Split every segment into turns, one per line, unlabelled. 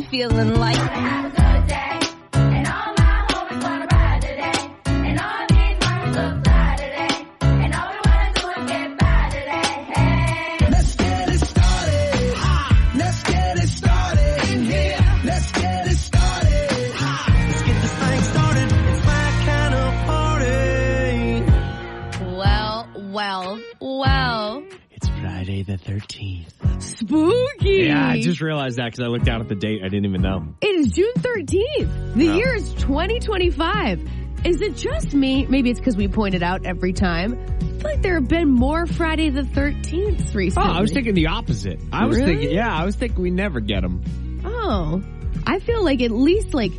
been feeling like. Have a good day, and all my homies wanna ride today, and all these mamas look fly today, and all we wanna do is get by today. Hey,
let's get it started. Let's get it started in here. Let's get it started. Let's get this thing started. It's my kind of party.
Well.
It's Friday the 13th.
Spooky.
Yeah, I just realized that because I looked down at the date. I didn't even know.
It is June 13th. The year is 2025. Is it just me? Maybe it's because we point it out every time. I feel like there have been more Friday the 13th recently.
Oh, I was thinking the opposite. I was thinking we never get them.
Oh, I feel like at least like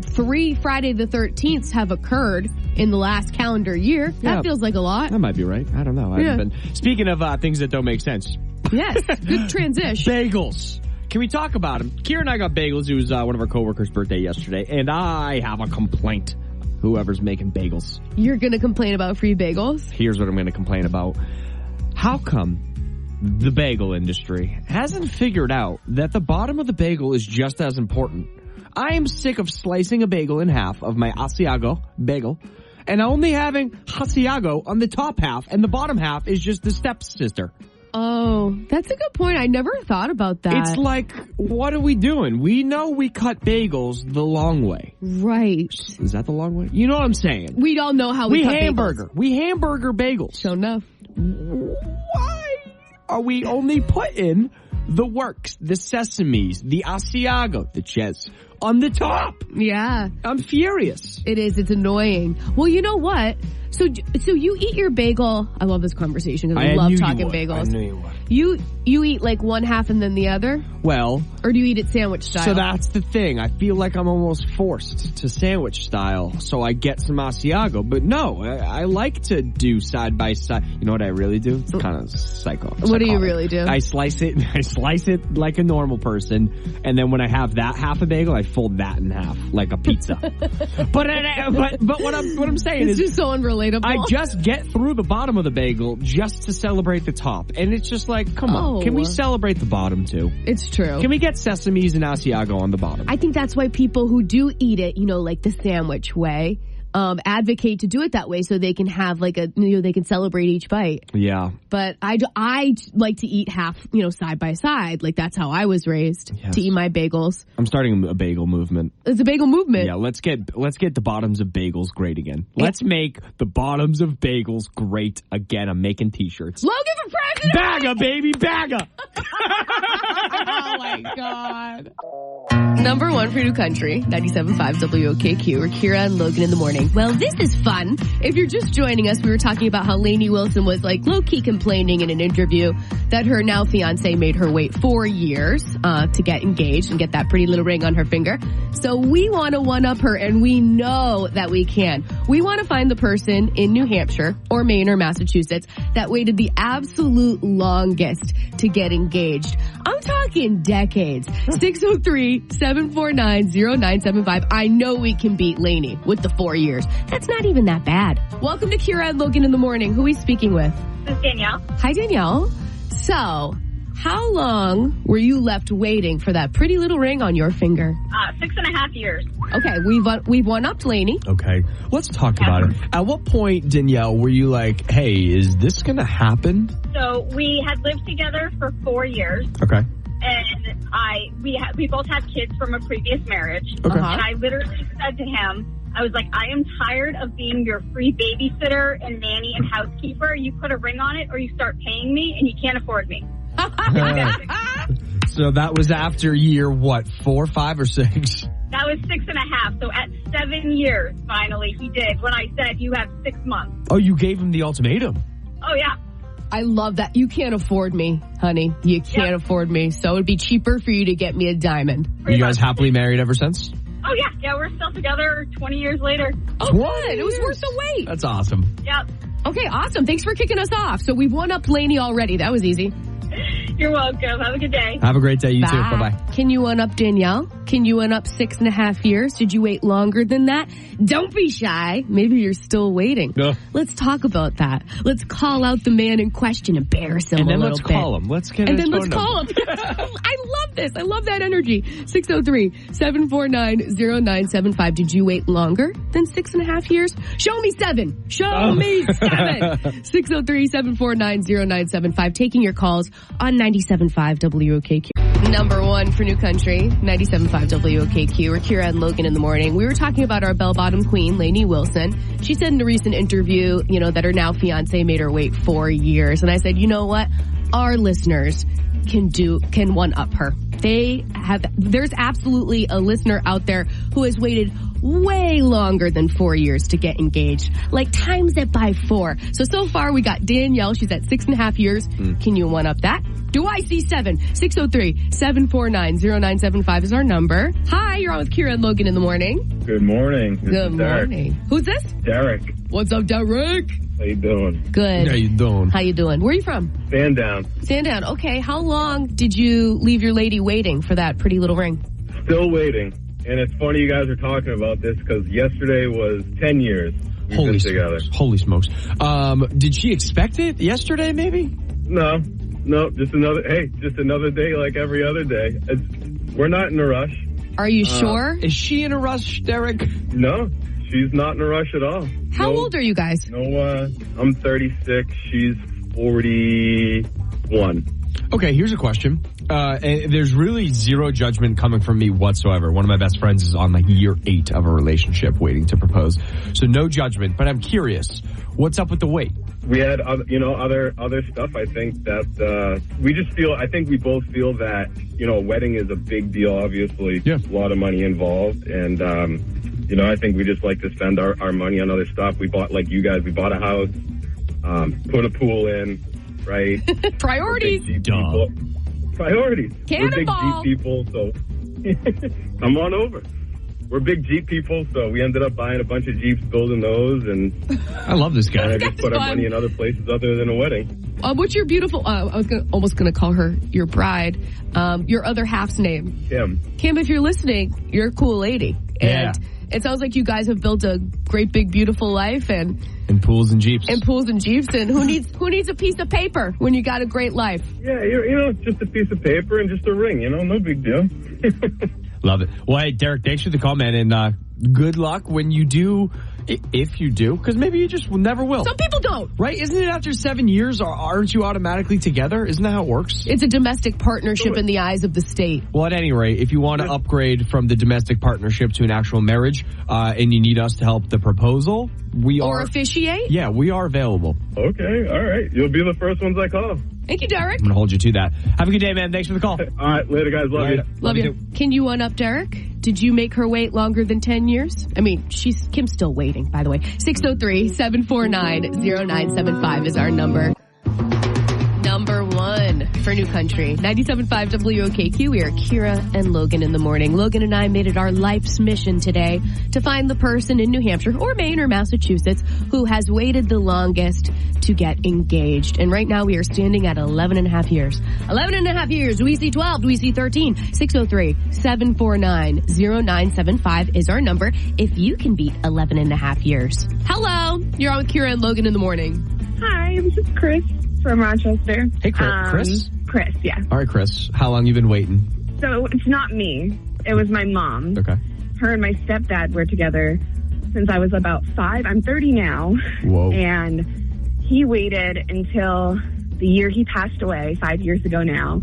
3 Friday the 13ths have occurred in the last calendar year.
Yeah,
that feels like a lot.
That might be right. I don't know. I haven't been. Speaking of things that don't make sense.
Yes, good transition.
Bagels. Can we talk about them? Kira and I got bagels. It was one of our coworkers' birthday yesterday, and I have a complaint. Whoever's making bagels.
You're going to complain about free bagels?
Here's what I'm going to complain about. How come the bagel industry hasn't figured out that the bottom of the bagel is just as important? I am sick of slicing a bagel in half of my Asiago bagel and only having Asiago on the top half, and the bottom half is just the stepsister.
Oh, that's a good point. I never thought about that.
It's like, what are we doing? We know we cut bagels the long way.
Right.
Is that the long way? You know what I'm saying?
We all know how we cut
hamburger.
bagels.
We hamburger bagels.
So enough.
Why are we only putting the works, the sesames, the Asiago, the ches on the top?
Yeah.
I'm furious.
It is. It's annoying. Well, you know what? So you eat your bagel. I love this conversation because I love talking bagels.
I knew you would.
You eat like one half and then the other?
Well.
Or do you eat it sandwich style?
So that's the thing. I feel like I'm almost forced to sandwich style, so I get some Asiago. But no, I like to do side by side. You know what I really do? It's kind of psychotic.
What do you really do?
I slice it like a normal person, and then when I have that half a bagel, I fold that in half like a pizza. but what I'm saying is
just so unrelatable.
I just get through the bottom of the bagel just to celebrate the top. And it's just like, come on, can we celebrate the bottom too?
It's true.
Can we get sesames and Asiago on the bottom?
I think that's why people who do eat it, like the sandwich way, advocate to do it that way so they can have like they can celebrate each bite.
Yeah.
But I like to eat half, side by side. Like that's how I was raised to eat my bagels.
I'm starting a bagel movement.
It's a bagel movement.
Yeah, let's get the bottoms of bagels great again. Let's make the bottoms of bagels great again. I'm making t-shirts.
Logan for president!
Bagga, baby, bagga!
Oh my God. Number one for New Country, 97.5 WOKQ, or Kira and Logan in the morning. Well, this is fun. If you're just joining us, we were talking about how Lainey Wilson was like low-key complaining in an interview that her now fiance made her wait 4 years to get engaged and get that pretty little ring on her finger. So we want to one-up her, and we know that we can. We want to find the person in New Hampshire or Maine or Massachusetts that waited the absolute longest to get engaged. I'm talking decades. 603-749-0975. I know we can beat Lainey with the 4 years. That's not even that bad. Welcome to Kira and Logan in the morning. Who are we speaking with?
This is Danielle.
Hi, Danielle. So, how long were you left waiting for that pretty little ring on your finger?
6.5 years.
Okay, we've one-upped Lainey.
Okay, let's talk about it. At what point, Danielle, were you like, hey, is this going to happen?
So we had lived together for 4 years.
Okay.
And we both had kids from a previous marriage.
Okay.
And I literally said to him, I was like, I am tired of being your free babysitter and nanny and housekeeper. You put a ring on it or you start paying me and you can't afford me.
So that was after year, what, 4, 5, or 6?
That was 6.5. So at 7 years, finally, he did when I said, you have 6 months.
Oh, you gave him the ultimatum.
Oh, yeah.
I love that. You can't afford me, honey. You can't afford me. So it'd be cheaper for you to get me a diamond.
You guys happily married ever since?
Oh, yeah. Yeah, we're still together 20 years later.
Oh, good. It was worth the wait.
That's awesome.
Yep.
Okay, awesome. Thanks for kicking us off. So we've one-upped Lainey already. That was easy.
You're welcome. Have a good day.
Have a great day. You too. Bye-bye.
Can you one-up Danielle? Can you one-up 6.5 years? Did you wait longer than that? Don't be shy. Maybe you're still waiting.
No.
Let's talk about that. Let's call out the man in question, embarrass him
And
a
then
little
let's
bit.
call him. Let's get
And
his
then let's
phone
call
number.
him. I love this. I love that energy. 603-749-0975. Did you wait longer than 6.5 years? Show me 7. Show me 7. 603-749-0975. Taking your calls on 97.5 WOKQ. Number 1 for New Country, 97.5 WOKQ. We're Kira and Logan in the morning. We were talking about our bell-bottom queen, Lainey Wilson. She said in a recent interview, that her now fiance made her wait 4 years. And I said, you know what? Our listeners can one-up her. There's absolutely a listener out there who has waited way longer than 4 years to get engaged. Like times it by 4. So far we got Danielle. She's at 6.5 years. Can you one-up that? Do I see 7? 603-749-0975 is our number. Hi, you're on with Kira and Logan in the morning.
Good morning.
Good morning. Who's this?
Derek.
What's up, Derek?
How you doing?
Good.
How you doing?
How you doing? Where are you from?
Sandown.
Sandown. Okay, how long did you leave your lady waiting for that pretty little ring?
Still waiting. And it's funny you guys are talking about this because yesterday was 10 years we've been together.
Holy smokes. Did she expect it yesterday, maybe?
No, just another day like every other day. We're not in a rush.
Are you sure?
Is she in a rush, Derek?
No, she's not in a rush at all.
How old are you guys?
No, I'm 36. She's 41.
Okay, here's a question. And there's really zero judgment coming from me whatsoever. One of my best friends is on like year 8 of a relationship waiting to propose. So no judgment, but I'm curious. What's up with the wait?
We had other stuff. I think that I think we both feel that, a wedding is a big deal, obviously.
Yeah.
A lot of money involved. And, I think we just like to spend our money on other stuff. We bought, like you guys, we bought a house, put a pool in, right?
Priorities.
Priorities.
Cannonball.
We're big Jeep people, so come on over. We're big Jeep people, so we ended up buying a bunch of Jeeps, building those, and
I love this guy.
I just put our money in other places other than a wedding.
What's your beautiful, I was almost going to call her your bride, your other half's name?
Kim.
Kim, if you're listening, you're a cool lady.
Yeah.
And it sounds like you guys have built a great, big, beautiful life and
pools and Jeeps.
And who needs a piece of paper when you got a great life?
Yeah, just a piece of paper and just a ring, no big deal.
Love it. Well, hey, Derek, thanks for the call, man, and good luck when you do, if you do, because maybe you just never will.
Some people don't.
Right? Isn't it after 7 years, aren't you automatically together? Isn't that how it works?
It's a domestic partnership in the eyes of the state.
Well, at any rate, if you want to upgrade from the domestic partnership to an actual marriage, and you need us to help the proposal,
Or officiate?
Yeah, we are available.
Okay, all right. You'll be the first ones I call.
Thank you, Derek.
I'm going to hold you to that. Have a good day, man. Thanks for the call.
All right, later, guys. Love you.
Love you. Can you one up Derek? Did you make her wait longer than 10 years? I mean, Kim's still waiting, by the way. 603-749-0975 is our number. Number 1 for New Country. 97.5 WOKQ. We are Kira and Logan in the morning. Logan and I made it our life's mission today to find the person in New Hampshire or Maine or Massachusetts who has waited the longest to get engaged. And right now we are standing at 11.5 years. 11.5 years. Do we see 12? Do we see 13? 603-749-0975 is our number if you can beat 11.5 years. Hello. You're on with Kira and Logan in the morning.
Hi, this is Chris from Rochester.
Hey, Chris.
Chris, yeah.
All right, Chris. How long you been waiting?
So it's not me. It was my mom.
Okay.
Her and my stepdad were together since I was about 5. I'm 30 now.
Whoa.
And he waited until the year he passed away, 5 years ago now.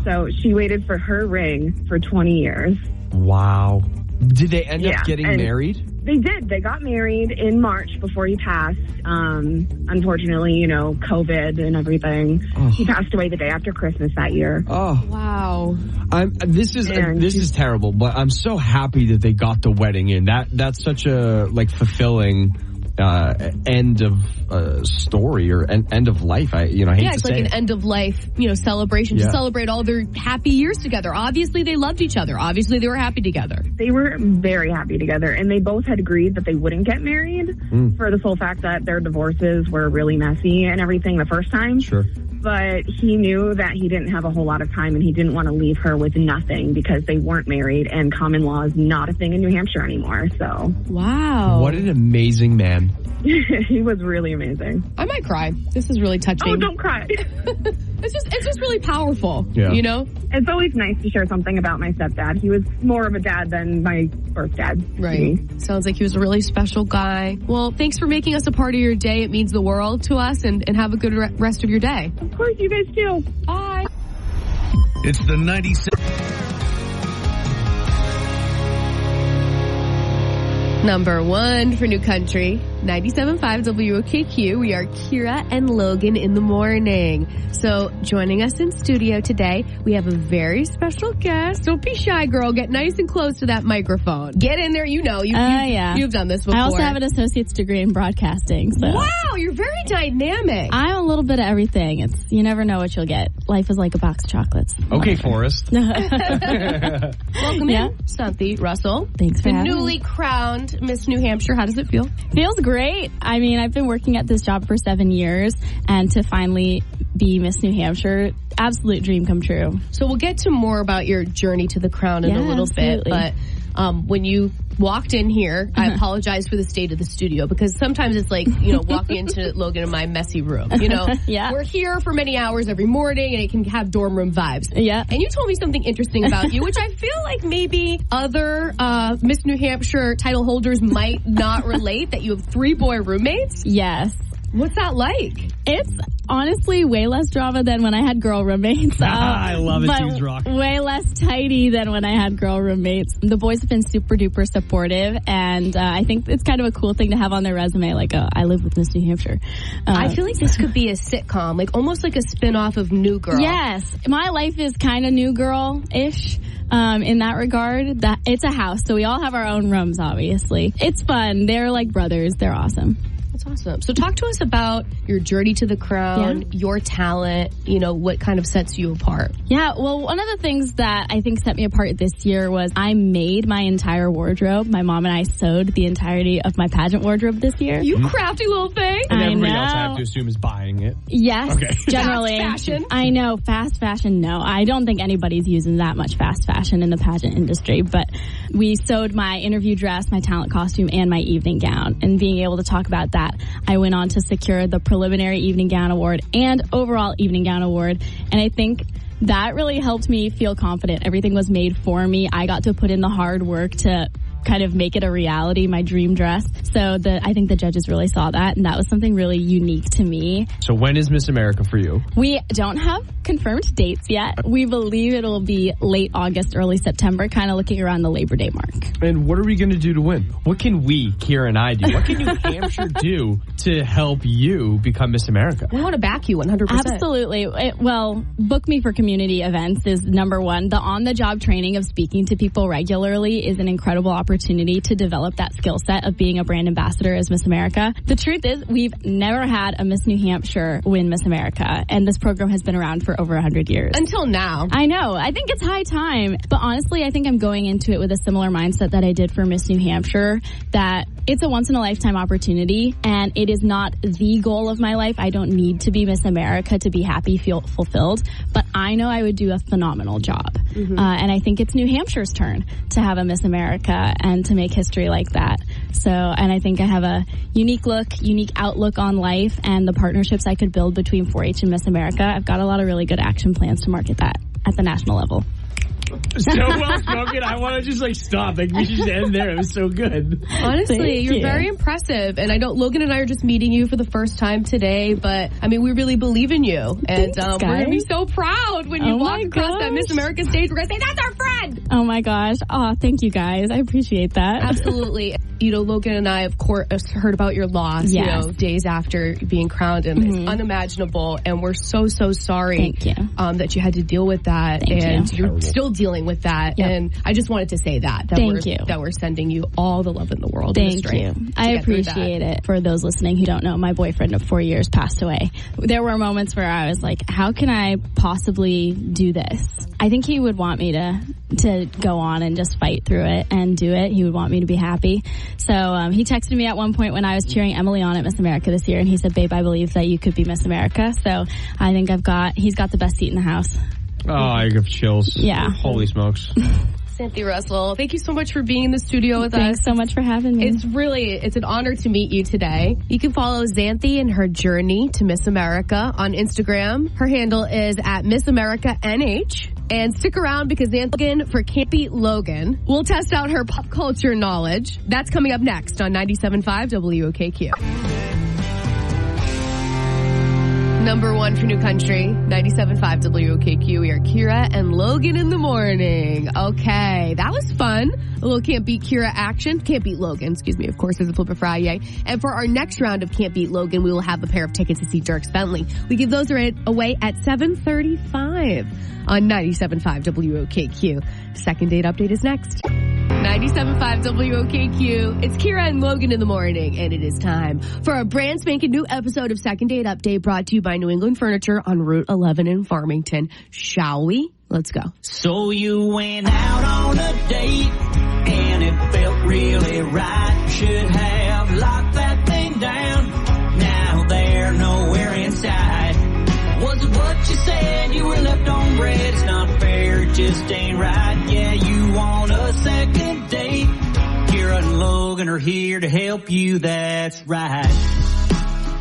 So she waited for her ring for 20 years.
Wow. Did they end up getting married?
They did. They got married in March before he passed. Unfortunately, COVID and everything. Oh. He passed away the day after Christmas that year.
Oh,
wow.
This is terrible, but I'm so happy that they got the wedding in. That's such a fulfilling end of story or end of life. I hate to say
it's like an end of life, celebration to celebrate all their happy years together. Obviously, they loved each other. Obviously, they were happy together.
They were very happy together, and they both had agreed that they wouldn't get married for the sole fact that their divorces were really messy and everything the first time.
Sure.
but he knew that he didn't have a whole lot of time and he didn't want to leave her with nothing because they weren't married and common law is not a thing in New Hampshire anymore. So
Wow.
What an amazing man.
he was really amazing.
I might cry. This is really touching.
Oh, don't cry.
It's just really powerful.
Yeah.
You know?
It's always nice to share something about my stepdad. He was more of a dad than my birth dad.
Right. Sounds like he was a really special guy. Well, thanks for making us a part of your day. It means the world to us, and have a good rest of your day.
Of course, you guys too.
Bye.
It's the 97.
Number 1 for New Country, 97.5 WOKQ. We are Kira and Logan in the morning. So joining us in studio today, we have a very special guest. Don't be shy, girl. Get nice and close to that microphone. Get in there. You know, you've done this before.
I also have an associate's degree in broadcasting. So.
Wow, you're very dynamic.
I'm a little bit of everything. You never know what you'll get. Life is like a box of chocolates.
Okay, Forrest.
Welcome in, Santhi Russell.
Thanks for having me.
Newly crowned Miss New Hampshire. How does it feel?
Feels great. I mean, I've been working at this job for 7 years, and to finally be Miss New Hampshire, absolute dream come true.
So we'll get to more about your journey to the crown in a little bit, but when you walked in here, I apologize for the state of the studio, because sometimes it's like, walking into Logan and my messy room,
Yeah.
We're here for many hours every morning and it can have dorm room vibes.
Yeah.
And you told me something interesting about you, which I feel like maybe other Miss New Hampshire title holders might not relate, that you have 3 boy roommates.
Yes.
What's that like?
It's honestly way less drama than when I had girl roommates.
I love it,
but
Teams Rock.
Way less tidy than when I had girl roommates. The boys have been super duper supportive, and I think it's kind of a cool thing to have on their resume, like, I live with Miss New Hampshire.
I feel like this could be a sitcom, like almost like a spin-off of New Girl.
Yes. My life is kind of New Girl-ish. In that regard, that it's a house, so we all have our own rooms, obviously. It's fun. They're like brothers. They're awesome.
That's awesome. So talk to us about your journey to the crown, your talent, what kind of sets you apart.
Yeah, well, one of the things that I think set me apart this year was I made my entire wardrobe. My mom and I sewed the entirety of my pageant wardrobe this year.
You crafty little thing.
And
I
everybody
know.
else, I have to assume, is buying it.
Yes,
Okay.
generally.
Fast fashion.
I know, fast fashion, no. I don't think anybody's using that much fast fashion in the pageant industry, but we sewed my interview dress, my talent costume, and my evening gown. And being able to talk about that, I went on to secure the preliminary evening gown award and overall evening gown award. And I think that really helped me feel confident. Everything was made for me. I got to put in the hard work to kind of make it a reality, my dream dress. So I think the judges really saw that, and that was something really unique to me.
So when is Miss America for you?
We don't have confirmed dates yet. We believe it'll be late August, early September, kind of looking around the Labor Day mark.
And what are we going to do to win? What can we, Kira and I, do? What can New Hampshire do to help you become Miss America?
We want to back you 100%.
Absolutely. Well, Book Me for community events is number 1. The on-the-job training of speaking to people regularly is an incredible opportunity to develop that skill set of being a brand ambassador as Miss America. The truth is, we've never had a Miss New Hampshire win Miss America, and this program has been around for over 100 years.
Until now.
I know. I think it's high time. But honestly, I think I'm going into it with a similar mindset that I did for Miss New Hampshire, that it's a once-in-a-lifetime opportunity, and it is not the goal of my life. I don't need to be Miss America to be happy, feel fulfilled, but I know I would do a phenomenal job. And I think it's New Hampshire's turn to have a Miss America and to make history like that. So, and I think I have a unique look, unique outlook on life, and the partnerships I could build between 4-H and Miss America. I've got a lot of really good action plans to market that at the national level.
So well spoken. I want to just stop. We should just end there. It was so good.
Honestly,
Thank
you're
you.
very impressive. And I know Logan and I are just meeting you for the first time today, but I mean, we really believe in you. And
Thanks,
we're going to be
guys.
so proud when you
Oh
walk
my
across that
gosh.
Miss America stage. We're going to say, that's our friend.
Oh my gosh. Oh, thank you guys. I appreciate that.
Absolutely. Logan and I, of course, heard about your loss,
Yes.
days after being crowned, and it's unimaginable. And we're so, so sorry
Thank you.
that you had to deal with that.
Thank
and
you.
are still dealing with that.
Yep.
And I just wanted to say that
Thank you.
that we're sending you all the love in the world. and the
Thank
strength
you.
to
I
get through that.
appreciate it. For those listening who don't know, my boyfriend of 4 years passed away. There were moments where I was like, how can I possibly do this? I think he would want me to go on and just fight through it and do it. He would want me to be happy. So he texted me at one point when I was cheering Emily on at Miss America this year, and he said, "Babe, I believe that you could be Miss America." So I think he's got the best seat in the house.
Oh, I have chills.
Yeah.
Holy smokes.
Cynthia Russell, thank you so much for being in the studio with us.
Thanks so much for having me.
It's an honor to meet you today. You can follow Xanthi and her journey to Miss America on Instagram. Her handle is at Miss America NH. And stick around because Xanthi for Can't Beat Logan will test out her pop culture knowledge. That's coming up next on 97.5 WOKQ. Number one for New Country, 97.5 WOKQ. We are Kira and Logan in the morning. Okay, that was fun. A little Can't Beat Kira action. Can't Beat Logan, excuse me. Of course, there's a Flip of Friday. And for our next round of Can't Beat Logan, we will have a pair of tickets to see Dierks Bentley. We give those away at 7:35 on 97.5 WOKQ. Second date update is next. 97.5 WOKQ. It's Kira and Logan in the morning, and it is time for a brand spanking new episode of Second Date Update brought to you by New England Furniture on Route 11 in Farmington. Shall we? Let's go.
So you went out on a date, and it felt really right. Should have locked that thing down. Now they're nowhere inside. Was it what you said? You were left on red. It's not fair, it just ain't right. Yeah, you want a second date. Kira and Logan are here to help you, that's right.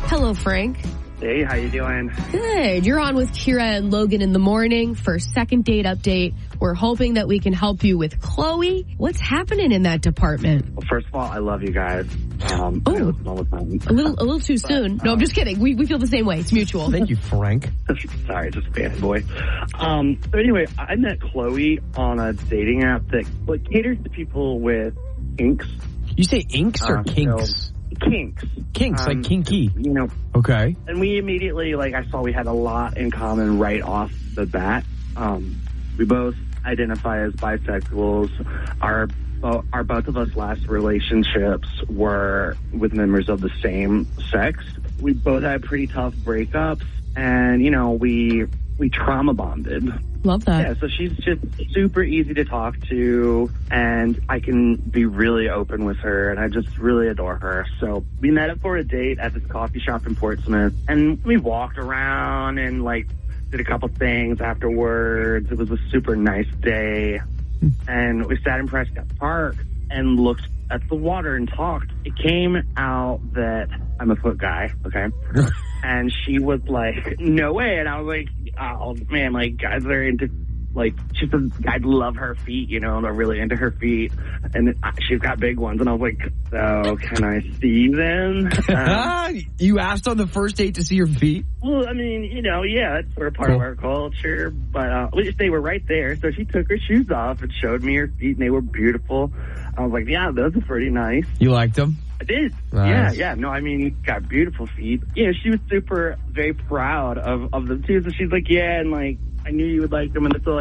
Hello, Frank.
Hey, how you doing?
Good. You're on with Kira and Logan in the morning for Second Date Update. We're hoping that we can help you with Chloe. What's happening in that department?
Well, first of all, I love you guys. I listen all the time.
A little too soon. No, I'm just kidding. We feel the same way. It's mutual.
Thank you, Frank.
Sorry, just fanboy. So anyway, I met Chloe on a dating app that caters to people with kinks.
You say inks or kinks?
So, kinks.
Kinks, like kinky.
You know.
Okay.
And we immediately, I saw we had a lot in common right off the bat. We both identify as bisexuals. Our both of us last relationships were with members of the same sex. We both had pretty tough breakups, and, we trauma bonded.
Love that.
Yeah, so she's just super easy to talk to, and I can be really open with her, and I just really adore her. So we met up for a date at this coffee shop in Portsmouth, and we walked around and, did a couple things afterwards. It was a super nice day, and we sat in Prescott Park and looked at the water and talked. It came out that I'm a foot guy, okay? And she was like, no way. And I was like, oh, man, guys are into, she said, I'd love her feet, and they're really into her feet. And she's got big ones. And I was like, so can I see them?
You asked on the first date to see your feet?
Well, I mean, yeah, it's sort of part of our culture. But they were right there. So she took her shoes off and showed me her feet, and they were beautiful. I was like, yeah, those are pretty nice.
You liked them?
I did.
Nice.
Yeah. No, I mean, you got beautiful feet. Yeah, she was very proud of them, too. So she's like, yeah, and, I knew you would like them. And so,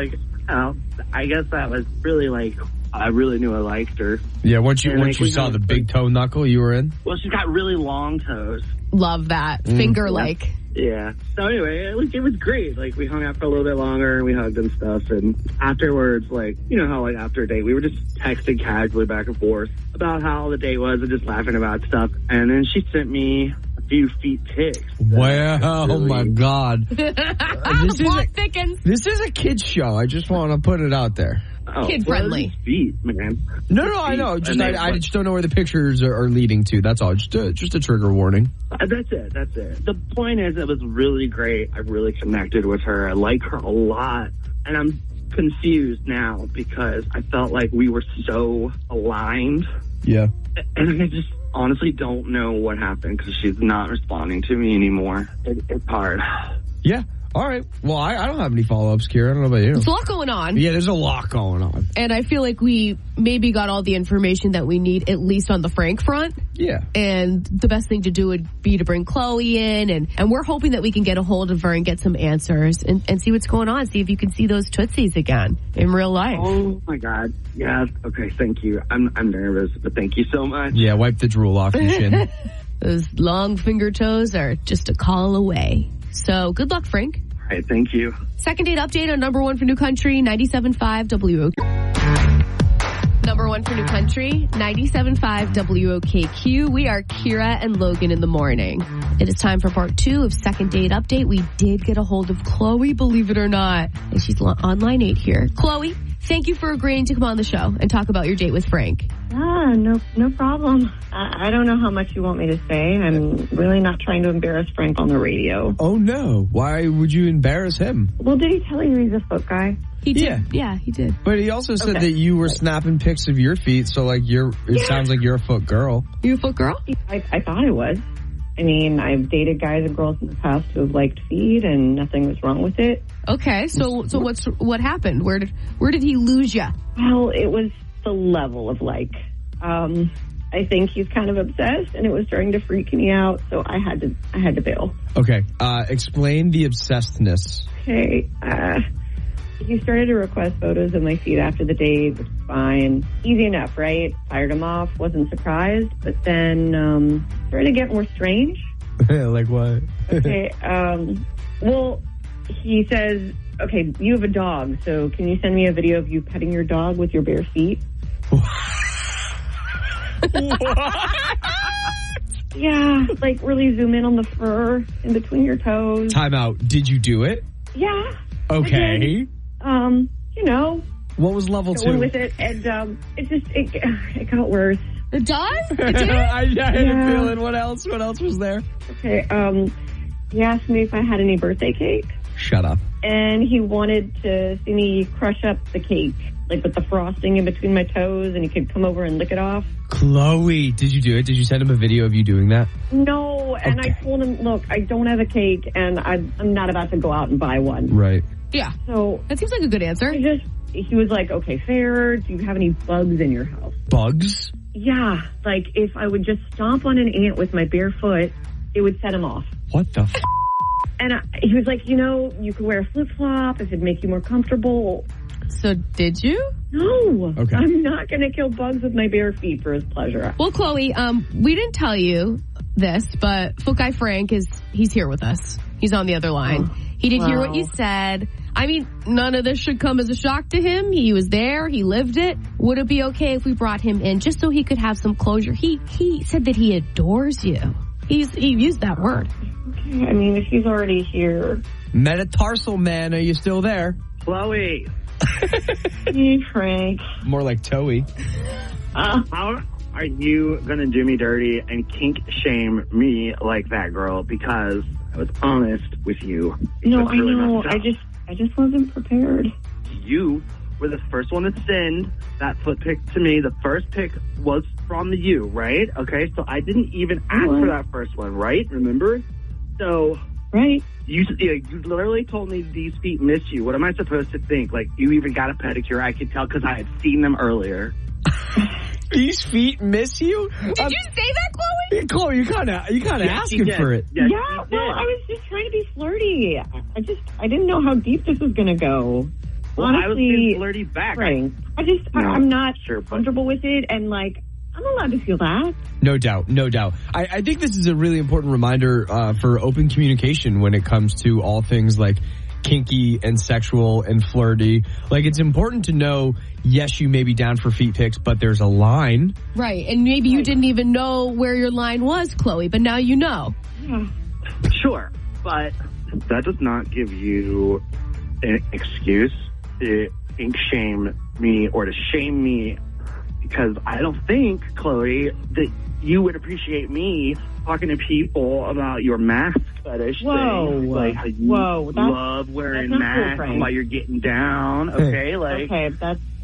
I guess that was really, I really knew I liked her.
Yeah, once you saw the big toe knuckle you were in?
Well, she's got really long toes.
Love that. Finger-like.
Yeah. So anyway, it was great. We hung out for a little bit longer, and we hugged and stuff. And afterwards, how after a date, we were just texting casually back and forth about how the date was and just laughing about stuff. And then she sent me a few feet pics.
Wow, oh my God.
Plot thickens.
This is a kid's show. I just want to put it out there.
Oh,
kid friendly.
Feet, man.
No, I know. I just don't know where the pictures are leading to. That's all. Just a trigger warning.
That's it. The point is, it was really great. I really connected with her. I like her a lot. And I'm confused now because I felt like we were so aligned.
Yeah.
And I just honestly don't know what happened because she's not responding to me anymore. It's hard.
Yeah. All right. Well, I don't have any follow-ups, Kira. I don't know about you.
There's a lot going on.
Yeah, there's a lot going on.
And I feel like we maybe got all the information that we need, at least on the Frank front.
Yeah.
And the best thing to do would be to bring Chloe in. And we're hoping that we can get a hold of her and get some answers and see what's going on. See if you can see those Tootsies again in real life.
Oh, my God. Yeah. Okay, thank you. I'm nervous, but thank you so much.
Yeah, wipe the drool off your chin.
Those long finger toes are just a call away. So good luck, Frank.
All right, thank you.
Second date update on number one for New Country, 97.5 WOKQ. Number one for New Country, 97.5 WOKQ. We are Kira and Logan in the morning. It is time for part 2 of Second Date Update. We did get a hold of Chloe, believe it or not. And she's on line 8 here. Chloe, thank you for agreeing to come on the show and talk about your date with Frank.
No problem. I don't know how much you want me to say. I'm really not trying to embarrass Frank on the radio.
Oh, no. Why would you embarrass him?
Well, did he tell you he's a foot guy?
He did. Yeah, he did.
But he also said that you were snapping pics of your feet, so like it sounds like you're a foot girl.
You a foot girl?
I thought I was. I mean, I've dated guys and girls in the past who have liked feet, and nothing was wrong with it.
Okay, so what happened? Where did he lose you?
Well, it was the level of like. I think he's kind of obsessed, and it was starting to freak me out, so I had to bail.
Okay, explain the obsessedness.
Okay, he started to request photos of my feet after the date, which is fine. Easy enough, right? Fired him off, wasn't surprised, but then started to get more strange.
Like what?
Okay, well, he says, okay, you have a dog, so can you send me a video of you petting your dog with your bare feet? Yeah, like really zoom in on the fur in between your toes.
Time out. Did you do it?
Yeah.
Okay.
You know.
What was level 2?
With it, and it got worse.
It does? It did?
I had a feeling. What else? What else was there?
Okay. He asked me if I had any birthday cake.
Shut up.
And he wanted to see me crush up the cake, like with the frosting in between my toes, and he could come over and lick it off.
Chloe, did you do it? Did you send him a video of you doing that?
No, and
Okay.
I told him, look, I don't have a cake, and I'm not about to go out and buy one.
Right.
Yeah.
So
That seems like a good answer.
he was like, okay, fair. Do you have any bugs in your house?
Bugs?
Yeah, like if I would just stomp on an ant with my bare foot, it would set him off.
What the f***?
And he was like, you know, you could wear a flip-flop if it'd make you more comfortable.
So did you?
No.
Okay.
I'm not going to kill bugs with my bare feet for his pleasure.
Well, Chloe, we didn't tell you this, but Foot Guy Frank he's here with us. He's on the other line. He did hear what you said. I mean, none of this should come as a shock to him. He was there. He lived it. Would it be okay if we brought him in just so he could have some closure? He said that he adores you. He used that word.
Okay, I mean, if he's already here.
Metatarsal man, are you still there?
Chloe.
Hey, Frank.
More like Toey.
How are you going to do me dirty and kink shame me like that, girl? Because I was honest with you.
No,
That's really
I know.
messed up.
I just wasn't prepared.
You were the first one to send that foot pic to me. The first pic was from you, right? Okay, so I didn't even ask for that first one, right? Remember? So...
Right.
You literally told me these feet miss you. What am I supposed to think? Like, you even got a pedicure. I could tell because I had seen them earlier.
These feet miss you?
Did you say that, Chloe?
Chloe, you kind of asking for it.
Yes,
Yeah,
you did.
well, I was just trying to be flirty. I didn't know how deep this was going to go.
Well,
Honestly,
I was being flirty back.
Frank,
No,
I'm not
sure, but-
comfortable with it, and like, I'm allowed to feel that.
No doubt, no doubt. I think this is a really important reminder for open communication when it comes to all things like kinky and sexual and flirty. Like, it's important to know, yes, you may be down for feet pics, but there's a line.
Right, and maybe you didn't even know where your line was, Chloe, but now you know.
Yeah.
Sure, but that does not give you an excuse to kink shame me or to shame me, because I don't think, Chloe, that you would appreciate me talking to people about your mask fetish
Whoa.
thing. Like how you love wearing
that's not cool,
masks
Frank.
while you're getting down, okay? Like,
Okay,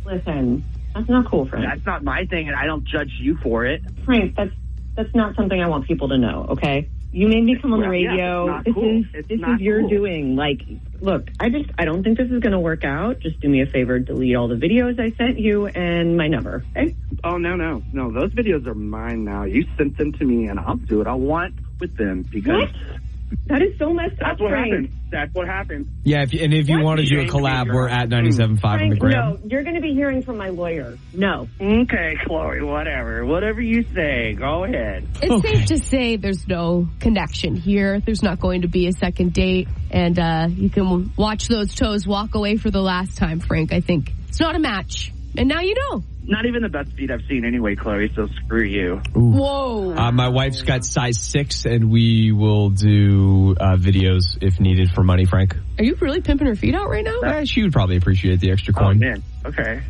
listen, that's not cool, Frank.
that's not my thing, and I don't judge you for it.
Frank, that's not something I want people to know, okay? You made me come on the
Well, yeah,
radio.
it's not cool. It's
This
not
is your
cool.
doing. Like, look, I don't think this is going to work out. Just do me a favor, delete all the videos I sent you and my number, okay?
Oh, no. Those videos are mine now. You sent them to me, and I'll do what I want with them because
That is so messed
that's
up,
what
Frank.
happened. That's what happened.
Yeah, if you want to do a collab, we're at 97.5 on the
Frank,
gram.
no, you're going to be hearing from my lawyer. No.
Okay, Chloe, whatever you say, go ahead.
It's safe to say there's no connection here. There's not going to be a second date, and you can watch those toes walk away for the last time, Frank. I think it's not a match. And now you know.
Not even the best feet I've seen anyway, Chloe, so screw you.
Whoa.
My wife's got size 6, and we will do videos if needed for money, Frank.
Are you really pimping her feet out right now?
She would probably appreciate the extra
Oh,
coin.
man. Okay.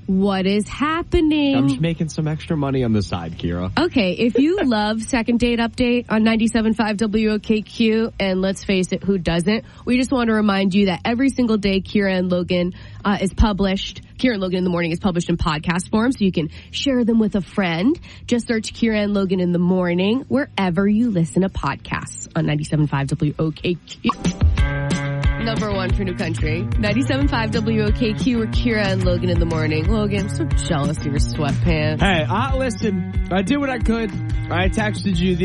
What is happening?
I'm just making some extra money on the side, Kira.
Okay, if you love Second Date Update on 97.5 WOKQ, and let's face it, who doesn't? We just want to remind you that every single day Kira and Logan is published. Kira and Logan in the Morning is published in podcast form, so you can share them with a friend. Just search Kira and Logan in the Morning wherever you listen to podcasts on 97.5 WOKQ. Number one for New Country. 97.5 WOKQ, we're Kira and Logan in the Morning. Logan, I'm so jealous of your sweatpants.
Hey, listen, I did what I could. I texted you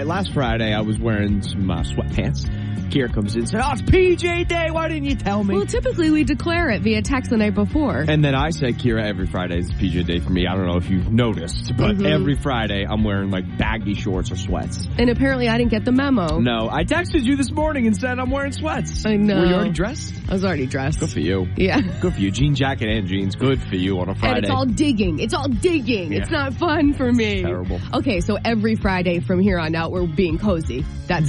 last Friday, I was wearing some sweatpants. Kira comes in and said, it's PJ Day, why didn't you tell me?
Well, typically we declare it via text the night before.
And then I said, Kira, every Friday is PJ Day for me. I don't know if you've noticed, but every Friday I'm wearing like baggy shorts or sweats.
And apparently I didn't get the memo.
No, I texted you this morning and said I'm wearing sweats.
I know.
Were you already dressed?
I was already dressed.
Good for you.
Yeah.
Good for you. Jean jacket and jeans. Good for you on a Friday.
And it's all digging. It's all digging.
Yeah.
It's not fun for me.
It's terrible.
Okay, so every Friday from here on out, we're being cozy. That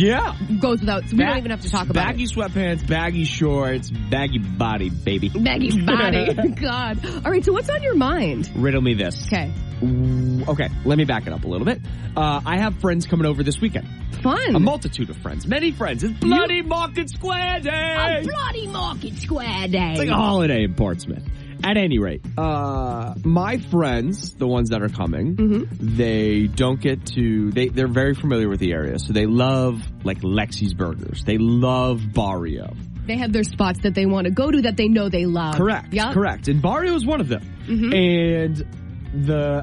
goes without, we don't even have to talk about
baggy
it.
Sweatpants, baggy shorts, baggy body, baby.
Baggy body. God. All right, so what's on your mind?
Riddle me this.
Okay.
Okay, let me back it up a little bit. I have friends coming over this weekend.
Fun.
A multitude of friends. Many friends. It's Bloody Market Square Day!
A Bloody Market Square Day.
It's like a holiday in Portsmouth. At any rate, my friends, the ones that are coming, they don't get to, they're very familiar with the area. So they love, like, Lexi's Burgers. They love Barrio.
They have their spots that they want to go to that they know they love.
Correct.
Yep.
Correct. And Barrio is one of them. And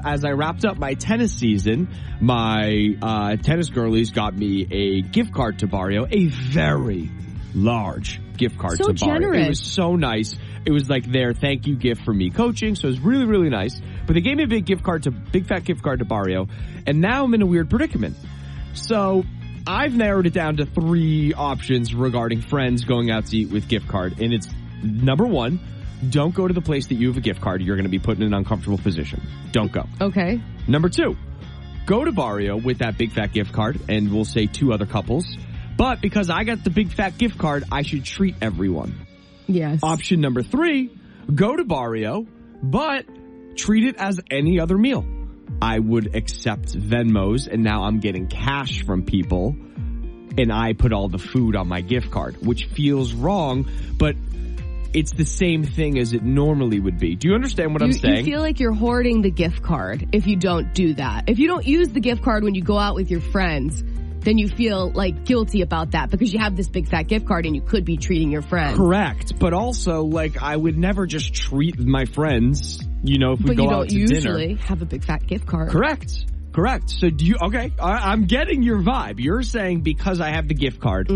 as I wrapped up my tennis season, my tennis girlies got me a gift card to Barrio, a very large gift card
so
to Barrio.
Generous.
It was so nice. It was like their thank you gift for me coaching, so it was really, really nice. But they gave me a big fat gift card to Barrio, and now I'm in a weird predicament. So I've narrowed it down to 3 options regarding friends going out to eat with gift card, and it's number 1, don't go to the place that you have a gift card. You're going to be put in an uncomfortable position. Don't go.
Okay.
Number 2, go to Barrio with that big fat gift card, and we'll say 2 other couples. But because I got the big fat gift card, I should treat everyone.
Yes.
Option number 3, go to Barrio, but treat it as any other meal. I would accept Venmos, and now I'm getting cash from people, and I put all the food on my gift card, which feels wrong, but it's the same thing as it normally would be. Do you understand what I'm saying?
You feel like you're hoarding the gift card if you don't do that. If you don't use the gift card when you go out with your friends, then you feel like guilty about that because you have this big fat gift card and you could be treating your friends.
Correct. But also, like, I would never just treat my friends, you know, if we go out to dinner.
But you don't usually have a big fat gift card.
Correct. So do you, okay, I'm getting your vibe. You're saying because I have the gift card,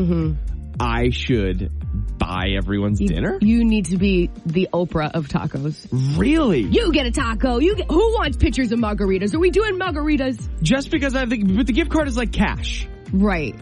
I should buy everyone's dinner?
You need to be the Oprah of tacos.
Really?
You get a taco. Who wants pictures of margaritas? Are we doing margaritas?
Just because but the gift card is like cash.
Right.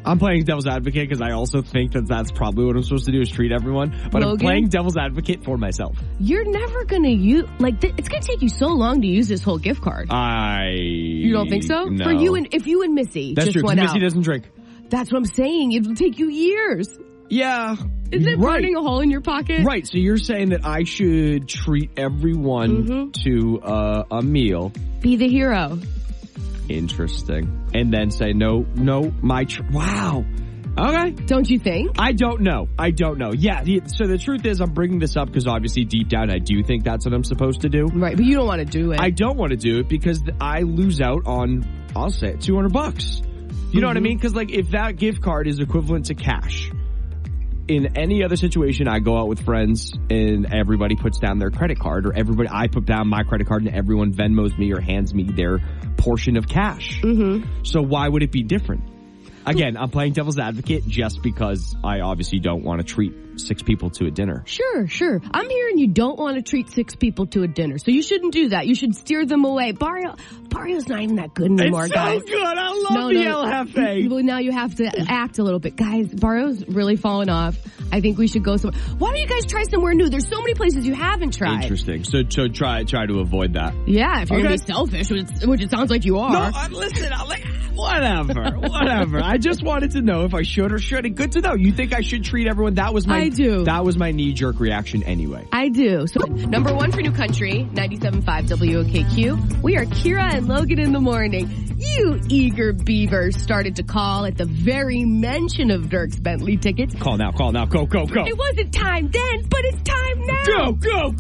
I'm playing devil's advocate because I also think that's probably what I'm supposed to do is treat everyone. But
Logan,
I'm playing devil's advocate for myself.
You're never going to use, it's going to take you so long to use this whole gift card. You don't think so?
No.
For you and, if you and Missy
That's
just
true,
went out.
Missy doesn't drink.
That's what I'm saying. It'll take you years.
Yeah.
Isn't it burning a hole in your pocket?
Right. So you're saying that I should treat everyone to a meal.
Be the hero.
Interesting. And then say, no, wow. Okay.
Don't you think?
I don't know. Yeah. So the truth is I'm bringing this up because obviously deep down I do think that's what I'm supposed to do.
Right. But you don't want to do it.
I don't want to do it because I lose out on, I'll say it, $200. You know what I mean? Because like if that gift card is equivalent to cash, in any other situation, I go out with friends and everybody puts down their credit card, or I put down my credit card and everyone Venmos me or hands me their portion of cash. So why would it be different? Again, I'm playing devil's advocate just because I obviously don't want to treat 6 people to a dinner.
Sure. I'm hearing you don't want to treat 6 people to a dinner, so you shouldn't do that. You should steer them away. Barrio's not even that good anymore, guys.
It's so good. I love the LFA.
Well, now you have to act a little bit. Guys, Barrio's really fallen off. I think we should go somewhere. Why don't you guys try somewhere new? There's so many places you haven't tried.
Interesting. So try to avoid that.
Yeah, if you're going to be selfish, which it sounds like you are.
No, listen, whatever. I just wanted to know if I should or shouldn't. Good to know. You think I should treat everyone? I do. That was my knee-jerk reaction anyway.
I do. So, number 1 for New Country, 97.5 WOKQ. We are Kira and Logan in the morning. You eager beavers started to call at the very mention of Dirk's Bentley tickets.
Call now. Go.
It wasn't time then, but it's time now.
Go.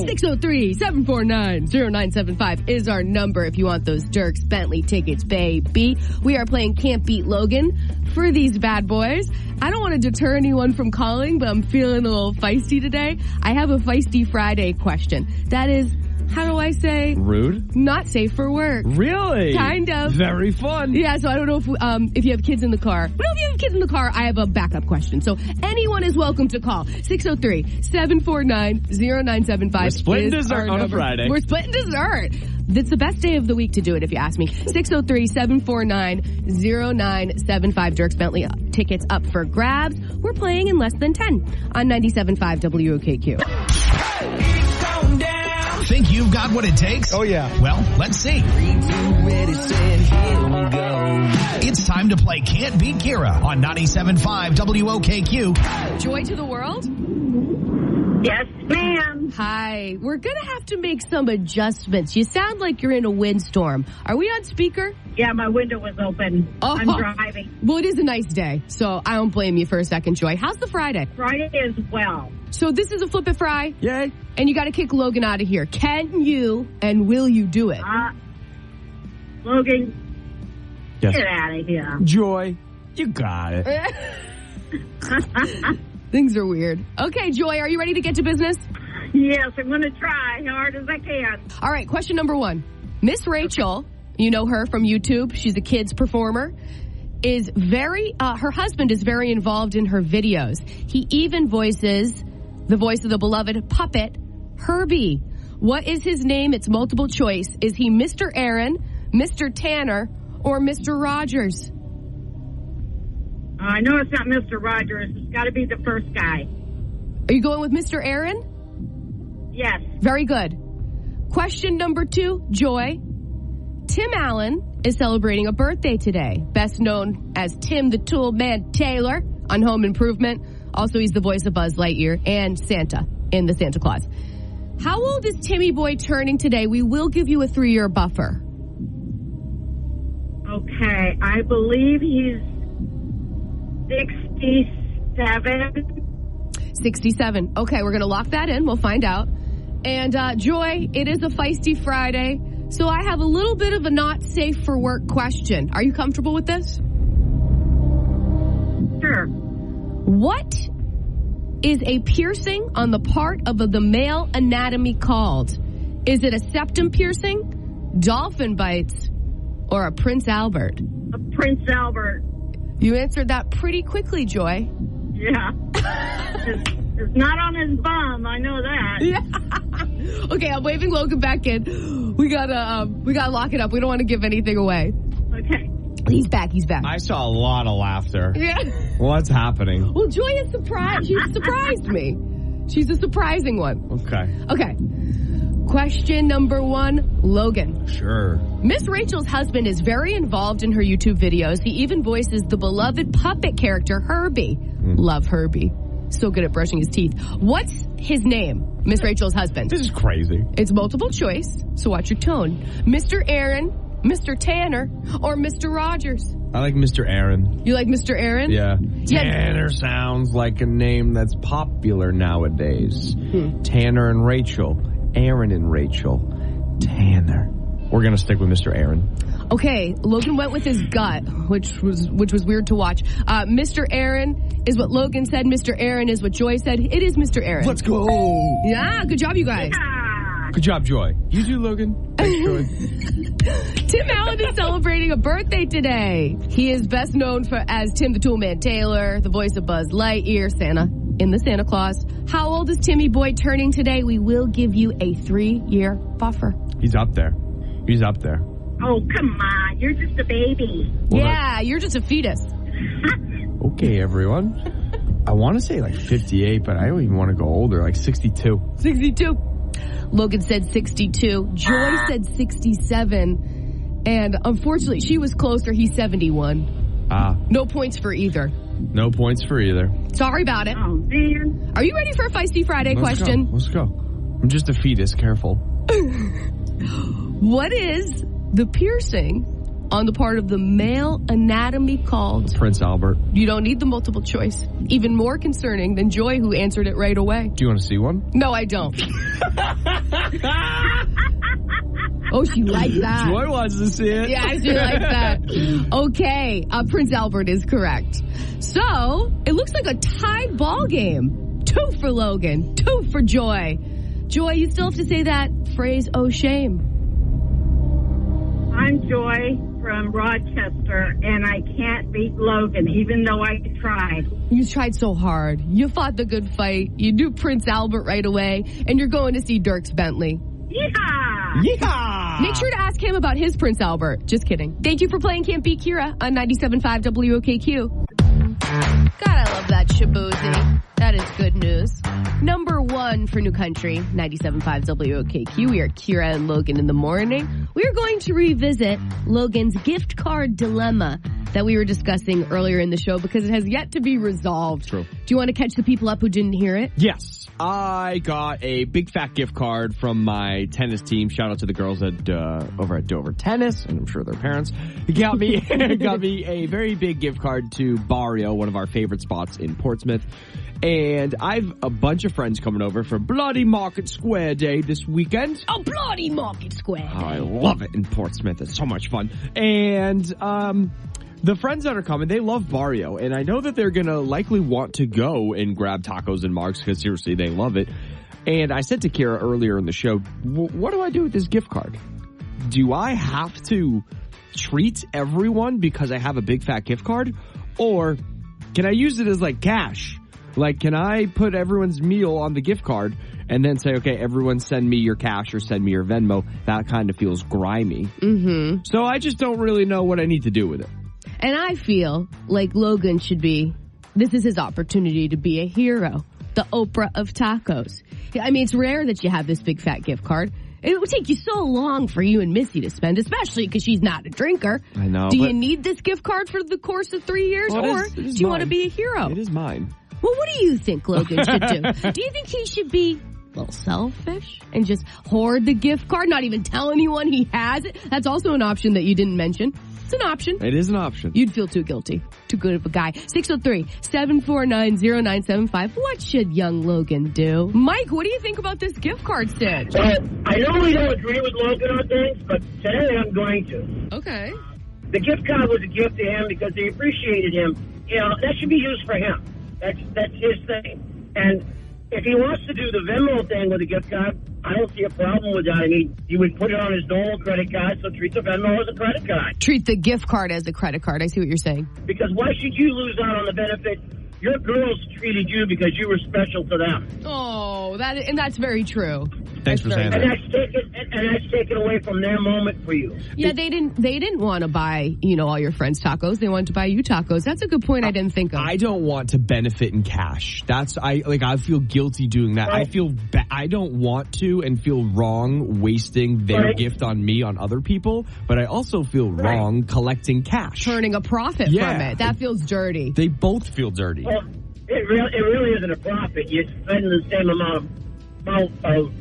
603-749-0975 is our number if you want those Dirk's Bentley tickets, baby. We are playing Can't Beat Logan for these bad boys. I don't want to deter anyone from calling, but I'm feeling a little feisty today. I have a Feisty Friday question. That is, how do I say?
Rude?
Not safe for work.
Really?
Kind of.
Very fun.
Yeah, so I don't know if you have kids in the car. But if you have kids in the car, I have a backup question. So anyone is welcome to call. 603-749-0975.
We're splitting dessert on a Friday.
We're splitting dessert. It's the best day of the week to do it, if you ask me. 603-749-0975. Dirk's Bentley tickets up for grabs. We're playing in less than 10 on 97.5 WOKQ.
Think you've got what it takes?
Oh, yeah.
Well, let's see. 3, 2, ready, set, here we go. It's time to play Can't Beat Kira on 97.5 WOKQ.
Joy to the world?
Yes, ma'am.
Hi. We're going to have to make some adjustments. You sound like you're in a windstorm. Are we on speaker?
Yeah, my window was open.
Oh.
I'm driving.
Well, it is a nice day, so I don't blame you for a second, Joy. How's the Friday?
Friday as well.
So this is a Flip It Fry.
Yay.
And you got to kick Logan out of here. Can you and will you do it?
Logan,
Yes.
get out of here.
Joy, you got it.
Things are weird. Okay, Joy, are you ready to get to business?
Yes, I'm going to try as hard as I can.
All right, question number 1. Miss Rachel, you know her from YouTube. She's a kids performer. Her husband is very involved in her videos. He even voices the voice of the beloved puppet, Herbie. What is his name? It's multiple choice. Is he Mr. Aaron, Mr. Tanner, or Mr. Rogers?
I know it's not Mr. Rogers. It's got to be the first guy.
Are you going with Mr. Aaron?
Yes.
Very good. Question number 2, Joy. Tim Allen is celebrating a birthday today, best known as Tim the Tool Man Taylor on Home Improvement. Also, he's the voice of Buzz Lightyear and Santa in the Santa Claus. How old is Timmy Boy turning today? We will give you a 3-year buffer.
Okay, I believe he's 67.
67. Okay, we're going to lock that in. We'll find out. And Joy, it is a Feisty Friday, so I have a little bit of a not safe for work question. Are you comfortable with this?
Sure.
What is a piercing on the part of the male anatomy called? Is it a septum piercing, dolphin bites, or a Prince Albert?
A Prince Albert.
You answered that pretty quickly, Joy.
Yeah. It's not on his bum. I know that.
Yeah. Okay, I'm waving Logan back in. We gotta lock it up. We don't want to give anything away.
Okay.
He's back.
I saw a lot of laughter.
Yeah.
What's happening?
Well, Joy is surprised. She surprised me. She's a surprising one. Okay. Question number 1, Logan.
Sure.
Miss Rachel's husband is very involved in her YouTube videos. He even voices the beloved puppet character, Herbie. Love Herbie. So good at brushing his teeth. What's his name, Miss Rachel's husband?
This is crazy.
It's multiple choice, so watch your tone. Mr. Aaron, Mr. Tanner, or Mr. Rogers?
I like Mr. Aaron.
You like Mr. Aaron?
Yeah. Tanner sounds like a name that's popular nowadays. Tanner and Rachel. Aaron and Rachel. Tanner. We're going to stick with Mr. Aaron.
Okay, Logan went with his gut, which was weird to watch. Mr. Aaron is what Logan said. Mr. Aaron is what Joy said. It is Mr. Aaron.
Let's go.
Yeah, good job, you guys.
Yeah.
Good job, Joy. You too, Logan. Thanks, Joy.
Tim Allen is celebrating a birthday today. He is best known as Tim the Toolman Taylor, the voice of Buzz Lightyear, Santa, in the Santa Claus. How old is Timmy Boy turning today? We will give you a 3-year buffer.
He's up there. He's up there.
Oh, come on. You're just a baby.
Yeah, you're just a fetus.
Okay, everyone. I want to say like 58, but I don't even want to go older, like 62.
62. Logan said 62. Joy said 67. And unfortunately, she was closer. He's 71. No points for either.
No points for either.
Sorry about it.
Oh, man.
Are you ready for a Feisty Friday question?
Let's go. I'm just a fetus. Careful.
What is the piercing on the part of the male anatomy called?
Prince Albert.
You don't need the multiple choice. Even more concerning than Joy, who answered it right away.
Do you want to see one?
No, I don't. Oh, she likes that.
Joy wants to see it.
Yeah, she likes that. Okay, Prince Albert is correct. So, it looks like a tied ball game. 2 for Logan, 2 for Joy. Joy, you still have to say that phrase, oh shame.
I'm Joy from Rochester, and I can't beat Logan, even though I tried.
You tried so hard. You fought the good fight. You do Prince Albert right away, and you're going to see Dirks Bentley.
Yeehaw!
Yeehaw!
Make sure to ask him about his Prince Albert. Just kidding. Thank you for playing Can't Beat Kira on 97.5 WOKQ. God, I love that shaboozing. That is good news. Number 1 for New Country, 97.5 WOKQ. We are Kira and Logan in the morning. We are going to revisit Logan's gift card dilemma that we were discussing earlier in the show because it has yet to be resolved.
True.
Do you want to catch the people up who didn't hear it?
Yes. I got a big fat gift card from my tennis team. Shout out to the girls at over at Dover Tennis, and I'm sure their parents. Got me a very big gift card to Barrio, one of our favorite spots in Portsmouth. And I've a bunch of friends coming over for Bloody Market Square Day this weekend.
Oh, Bloody Market Square Day.
Oh, I love it in Portsmouth. It's so much fun. And the friends that are coming, they love Barrio. And I know that they're going to likely want to go and grab tacos and marks because seriously, they love it. And I said to Kira earlier in the show, what do I do with this gift card? Do I have to treat everyone because I have a big fat gift card? Or can I use it as like cash? Like, can I put everyone's meal on the gift card and then say, okay, everyone send me your cash or send me your Venmo? That kind of feels grimy.
Mm-hmm.
So I just don't really know what I need to do with it.
And I feel like Logan should be, this is his opportunity to be a hero. The Oprah of tacos. I mean, it's rare that you have this big fat gift card. It would take you so long for you and Missy to spend, especially because she's not a drinker.
I know.
Do you need this gift card for the course of 3 years?
Well,
or do you want to be a hero?
It is mine.
Well, what do you think Logan should do? Do you think he should be a little selfish and just hoard the gift card, not even tell anyone he has it? That's also an option that you didn't mention. It's an option.
It is an option.
You'd feel too guilty. Too good of a guy. 603-749-0975. What should young Logan do? Mike, what do you think about this gift card stitch?
Well, I normally don't agree with Logan on things, but today I'm going to.
Okay.
The gift card was a gift to him because they appreciated him. You know, that should be used for him. That's his thing. And if he wants to do the Venmo thing with a gift card, I don't see a problem with that. I mean, you would put it on his normal credit card, so treat the Venmo as a credit card.
Treat the gift card as a credit card. I see what you're saying.
Because why should you lose out on the benefit? Your girls treated you because you were special to them.
Oh, that's very true.
Thanks for saying that.
And that's taken away from their moment for you.
Yeah, they didn't want to buy, all your friends tacos. They wanted to buy you tacos. That's a good point I didn't think of.
I don't want to benefit in cash. I feel guilty doing that.
Right.
I don't want to and feel wrong wasting their gift on me on other people, but I also feel wrong collecting cash.
Turning a profit from it. That feels dirty.
They both feel dirty.
Well, it really isn't a profit. You're spending the same amount of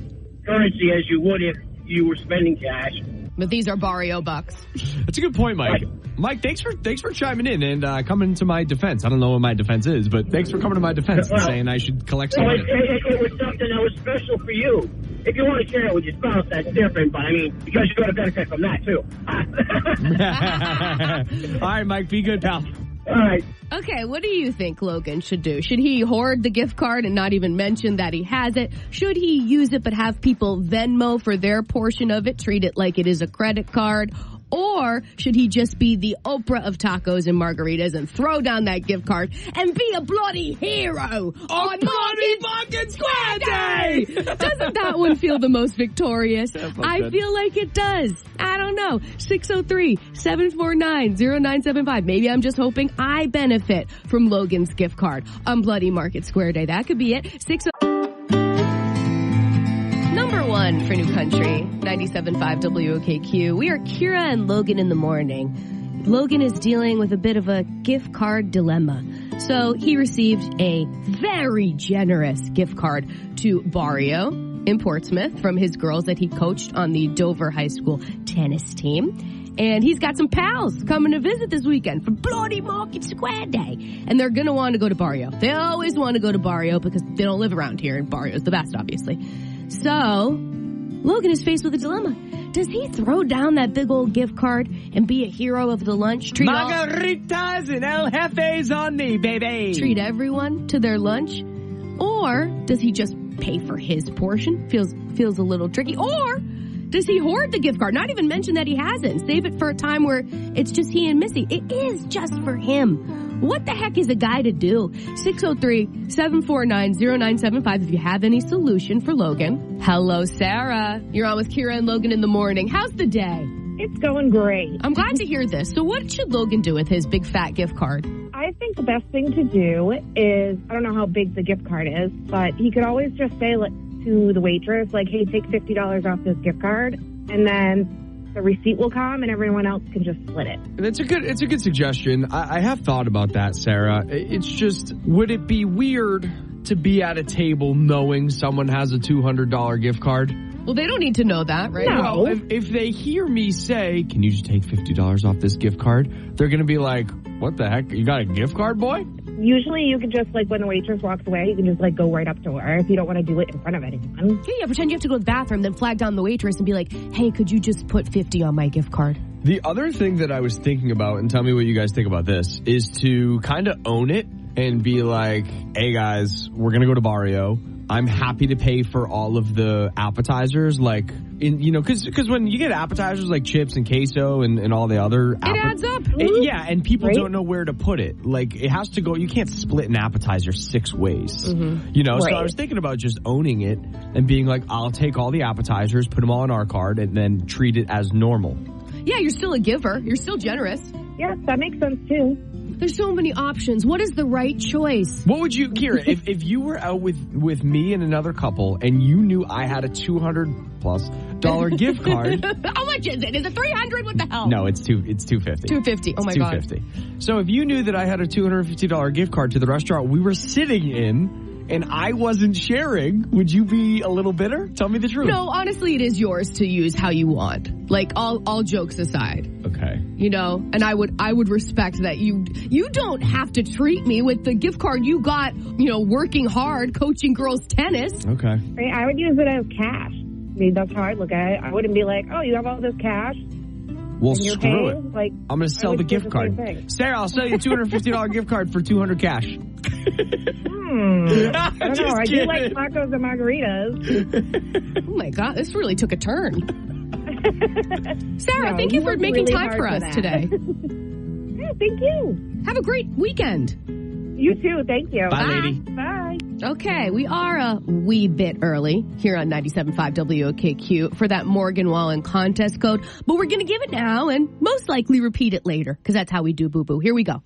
currency as you would if you were spending cash.
But these are Barrio bucks.
That's a good point, Mike.
Right.
Mike, thanks for chiming in and coming to my defense. I don't know what my defense is, but thanks for coming to my defense and saying I should collect some money.
It was something that was special for you. If you want to share it with your spouse, that's different. But I mean, because you're going to benefit from that too.
All right, Mike, be good, pal.
All right.
Okay, what do you think Logan should do? Should he hoard the gift card and not even mention that he has it? Should he use it but have people Venmo for their portion of it, treat it like it is a credit card? Or should he just be the Oprah of tacos and margaritas and throw down that gift card and be a bloody hero on Bloody Market Square Day? Doesn't that one feel the most victorious? I feel like it does. I don't know. 603-749-0975. Maybe I'm just hoping I benefit from Logan's gift card on Bloody Market Square Day. That could be it. Number one for New Country, 97.5 WOKQ. We are Kira and Logan in the morning. Logan is dealing with a bit of a gift card dilemma. So he received a very generous gift card to Barrio in Portsmouth from his girls that he coached on the Dover High School tennis team. And he's got some pals coming to visit this weekend for Bloody Market Square Day. And they're going to want to go to Barrio. They always want to go to Barrio because they don't live around here, and Barrio's the best, obviously. So Logan is faced with a dilemma. Does he throw down that big old gift card and be a hero of the lunch? Treat
Margaritas and El Jefes on me, baby.
Treat everyone to their lunch? Or does he just pay for his portion? Feels a little tricky. Or does he hoard the gift card? Not even mention that he hasn't. Save it for a time where it's just he and Missy. It is just for him. What the heck is a guy to do? 603-749-0975 if you have any solution for Logan. Hello, Sarah. You're on with Kira and Logan in the morning. How's the day?
It's going great.
I'm glad to hear this. So what should Logan do with his big fat gift card?
I think the best thing to do is, I don't know how big the gift card is, but he could always just say to the waitress, like, hey, take $50 off this gift card, and then the receipt will come and everyone else can just split it.
It's a good suggestion. I have thought about that, Sarah. It's just, would it be weird to be at a table knowing someone has a $200 gift card?
Well, they don't need to know that, right?
No. Well, if they hear me say, can you just take $50 off this gift card? They're going to be like, what the heck? You got a gift card, boy?
Usually you can just, when the waitress walks away, you can just, go right up to her if you don't want to do it in front of anyone.
Yeah, pretend you have to go to the bathroom, then flag down the waitress and be like, hey, could you just put 50 on my gift card?
The other thing that I was thinking about, and tell me what you guys think about this, is to kind of own it and be like, hey, guys, we're going to go to Barrio. I'm happy to pay for all of the appetizers, because when you get appetizers like chips and queso and all the other...
It adds up.
And people don't know where to put it. It has to go... You can't split an appetizer 6 ways. Mm-hmm. So I was thinking about just owning it and being like, I'll take all the appetizers, put them all on our card, and then treat it as normal.
Yeah, you're still a giver. You're still generous.
Yeah, that makes sense, too.
There's so many options. What is the right choice?
What would you, Kira, if you were out with me and another couple and you knew I had a $200+ gift card?
How much is it? Is it $300? What the hell?
No, it's $250.
$250. Oh my God.
$250. So if you knew that I had a $250 gift card to the restaurant we were sitting in, and I wasn't sharing, would you be a little bitter? Tell me the truth.
No, honestly, it is yours to use how you want. All jokes aside.
Okay.
And I would respect that you don't have to treat me with the gift card you got, working hard, coaching girls tennis.
Okay.
Right, I would use it as cash. I mean, that's how I'd look at it. I wouldn't be like, oh, you have all this cash?
Well, screw it. I'm going to sell the gift card. Sarah, I'll sell you a $250 gift card for $200 cash.
I don't know. I do like tacos and margaritas.
Oh my God, this really took a turn. Sarah, thank you for making time for us today.
Yeah, thank you.
Have a great weekend.
You too. Thank you.
Bye, lady.
Bye.
Okay, we are a wee bit early here on 97.5 WOKQ for that Morgan Wallen contest code, but we're going to give it now and most likely repeat it later because that's how we do boo-boo. Here we go.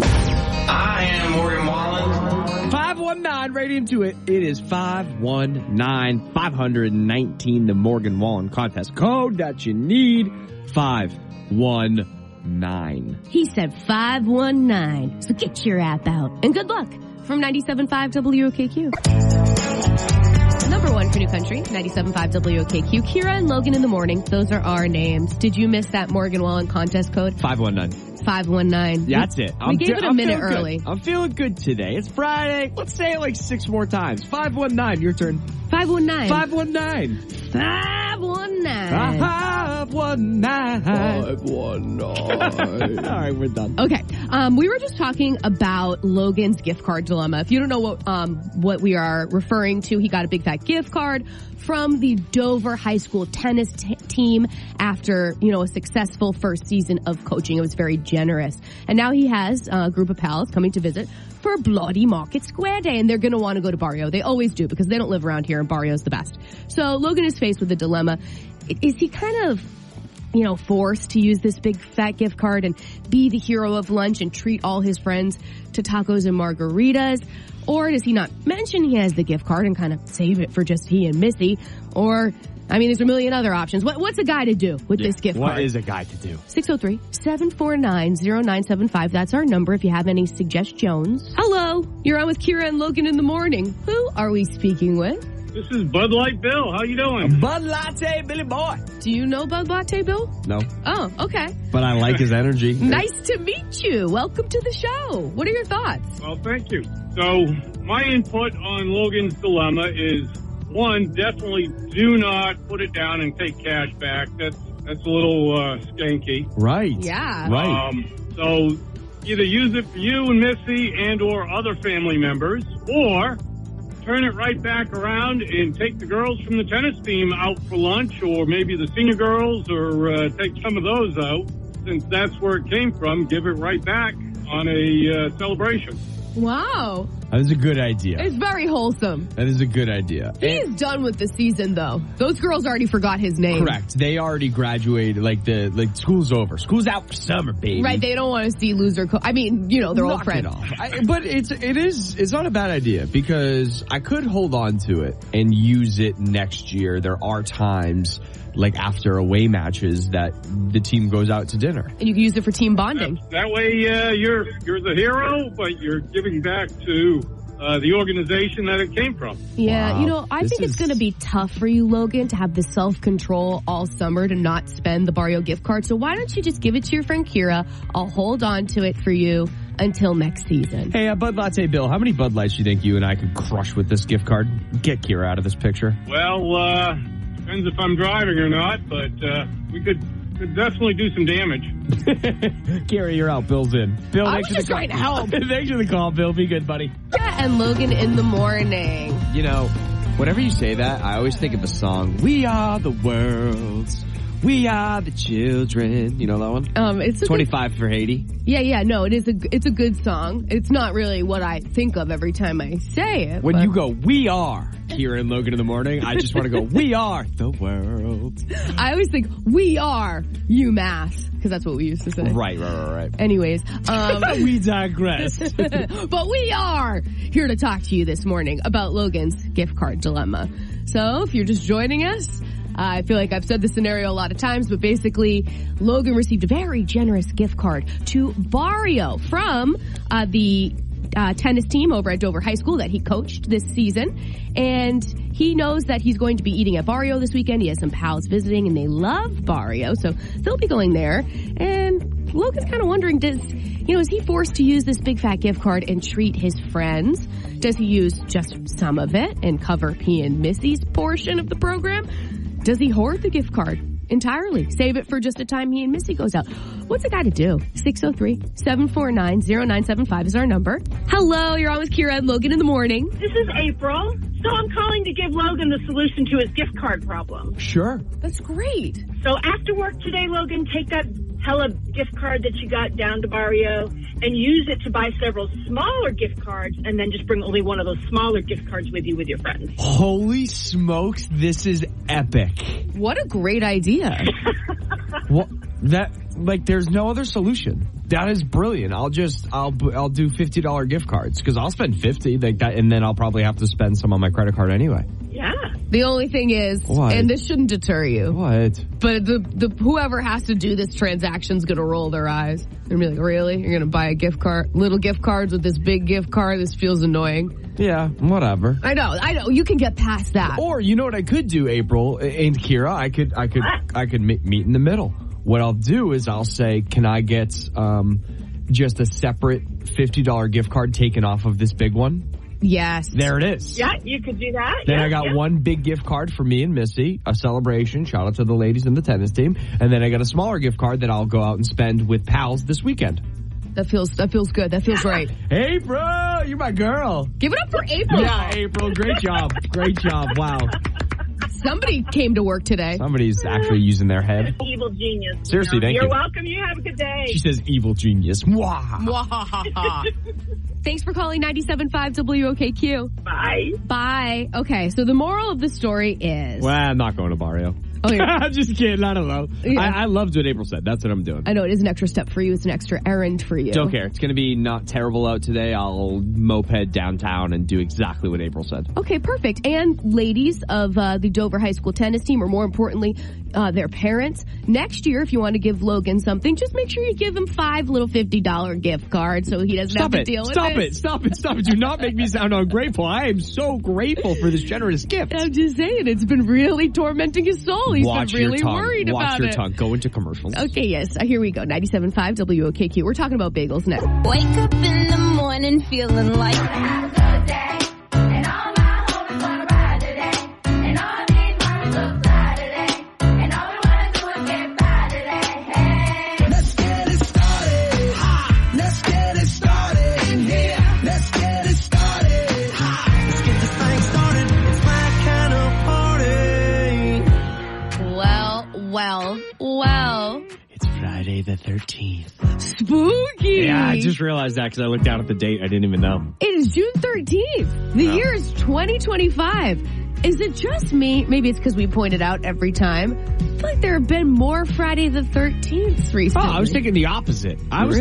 I am Morgan Wallen.
519, right into it. It is 519-519, the Morgan Wallen contest code that you need. 519.
He said 519, so get your app out. And good luck from 97.5 WOKQ. Number one for New Country, 97.5 WOKQ. Kira and Logan in the morning. Those are our names. Did you miss that Morgan Wallen contest code?
519.
519.
Yeah, that's it.
We gave it a minute early.
Good. I'm feeling good today. It's Friday. Let's say it 6 more times. 519. Your turn.
519.
519.
519.
519. 519. All right, we're done.
Okay. We were just talking about Logan's gift card dilemma. If you don't know what we are referring to, he got a big fat gift card from the Dover High School tennis team after, a successful first season of coaching. It was very generous. And now he has a group of pals coming to visit for Bloody Market Square Day, and they're going to want to go to Barrio. They always do because they don't live around here, and Barrio's the best. So Logan is faced with a dilemma. Is he kind of, forced to use this big fat gift card and be the hero of lunch and treat all his friends to tacos and margaritas? Or does he not mention he has the gift card and kind of save it for just he and Missy? Or, there's a million other options. What's a guy to do with this gift card?
What is a guy to do?
603-749-0975. That's our number if you have any suggestions. Hello, you're on with Kira and Logan in the morning. Who are we speaking with?
This is Bud Light Bill. How you doing?
Bud Latte Billy Boy.
Do you know Bud Latte Bill?
No.
Oh, okay.
But I like his energy.
Nice to meet you. Welcome to the show. What are your thoughts?
Well, thank you. So, my input on Logan's dilemma is, one, definitely do not put it down and take cash back. That's a little skanky.
Right.
Yeah.
Right.
So, either use it for you and Missy and or other family members, or turn it right back around and take the girls from the tennis team out for lunch, or maybe the senior girls, or take some of those out. Since that's where it came from, give it right back on a celebration.
Wow.
That is a good idea.
It's very wholesome.
That is a good idea.
He's done with the season, though. Those girls already forgot his name.
Correct. They already graduated. School's over. School's out for summer, baby.
Right. They don't want to see loser. They're old friends.
But it's not a bad idea because I could hold on to it and use it next year. There are times after away matches that the team goes out to dinner.
And you can use it for team bonding.
That way, you're the hero, but you're giving back to the organization that it came from.
Yeah,
Wow.
I think it's going to be tough for you, Logan, to have the self-control all summer to not spend the Barrio gift card. So why don't you just give it to your friend Kira? I'll hold on to it for you until next season.
Hey, Bud Latte Bill, how many Bud Lights do you think you and I could crush with this gift card? Get Kira out of this picture.
Well, depends if I'm driving or not, but we could definitely do some damage.
Kira, you're out. Bill's in. Bill,
I was just trying to help.
Thanks for the call, Bill. Be good, buddy.
Kira and Logan in the morning.
Whenever you say that, I always think of the song, We Are the World. We are the children. You know that one?
It's
25 for Haiti.
Yeah. No, it's a good song. It's not really what I think of every time I say it.
When you go, we are Kira and Logan in the morning, I just want to go, we are the world.
I always think, we are UMass, because that's what we used to say.
Right.
Anyways.
We digress.
But we are here to talk to you this morning about Logan's gift card dilemma. So if you're just joining us, I feel like I've said this scenario a lot of times, but basically, Logan received a very generous gift card to Barrio from the tennis team over at Dover High School that he coached this season. And he knows that he's going to be eating at Barrio this weekend. He has some pals visiting, and they love Barrio, so they'll be going there. And Logan's kind of wondering, is he forced to use this big fat gift card and treat his friends? Does he use just some of it and cover he and Missy's portion of the program? Does he hoard the gift card entirely? Save it for just a time he and Missy goes out? What's a guy to do? 603-749-0975 is our number. Hello, you're on with Kira and Logan in the morning.
This is April. So I'm calling to give Logan the solution to his gift card problem.
Sure.
That's great.
So after work today, Logan, take that hella gift card that you got down to Barrio and use it to buy several smaller gift cards, and then just bring only one of those smaller gift cards with you with your friends.
Holy smokes, this is epic.
What a great idea.
Well, there's no other solution. That is brilliant. I'll do $50 gift cards because I'll spend $50 like that, and then I'll probably have to spend some on my credit card anyway.
Yeah.
The only thing is,
what?
And this shouldn't deter you.
What?
But the whoever has to do this transaction's going to roll their eyes and be like, really? You're going to buy a gift card, little gift cards with this big gift card? This feels annoying.
Yeah, whatever.
I know. You can get past that.
Or you know what I could do, April and Kira? I could meet in the middle. What I'll do is I'll say, can I get just a separate $50 gift card taken off of this big one?
Yes.
There it is.
Yeah, you could do that.
Then
yeah,
I got
yeah.
one big gift card for me and Missy, a celebration. Shout out to the ladies in the tennis team. And then I got a smaller gift card that I'll go out and spend with pals this weekend.
That feels good. That feels right.
April, you're my girl.
Give it up for April.
Yeah, April, great job. Great job. Wow.
Somebody came to work today.
Somebody's actually using their head.
Evil genius.
Seriously, thank you.
You're welcome. You have a good day.
She says evil genius. Mwah.
Thanks for calling 97.5 WOKQ.
Bye.
Bye. Okay, so the moral of the story is...
Well, I'm not going to Barrio.
Oh, yeah.
I'm just kidding. I don't know.
Yeah.
I loved what April said. That's what I'm doing.
I know it is an extra step for you. It's an extra errand for you.
Don't care. It's going to be not terrible out today. I'll moped downtown and do exactly what April said.
Okay, perfect. And ladies of the Dover High School tennis team, or more importantly, their parents, next year, if you want to give Logan something, just make sure you give him 5 little $50 gift cards so he doesn't have to deal with it.
Stop it. Do not make me sound ungrateful. I am so grateful for this generous gift.
I'm just saying, it's been really tormenting his soul. He's been really worried about it.
Watch your tongue. Go into commercials.
Okay, yes. Here we go. 97.5 WOKQ. We're talking about bagels next.
Wake up in the morning feeling like have a good day. And all my homies wanna ride today. And all these mamas look fly today. And all we wanna do is get by today. Hey.
Let's get it started. Ha! Let's get it started in here. Let's get it started. Ha! Let's get this thing started. It's my kind of party.
Well.
It's Friday the 13th.
Spooky.
Yeah, I just realized that because I looked down at the date. I didn't even know.
It is June 13th. The year is 2025. Is it just me? Maybe it's because we point it out every time. I feel like there have been more Friday the 13th recently.
Oh, I was thinking the opposite. I was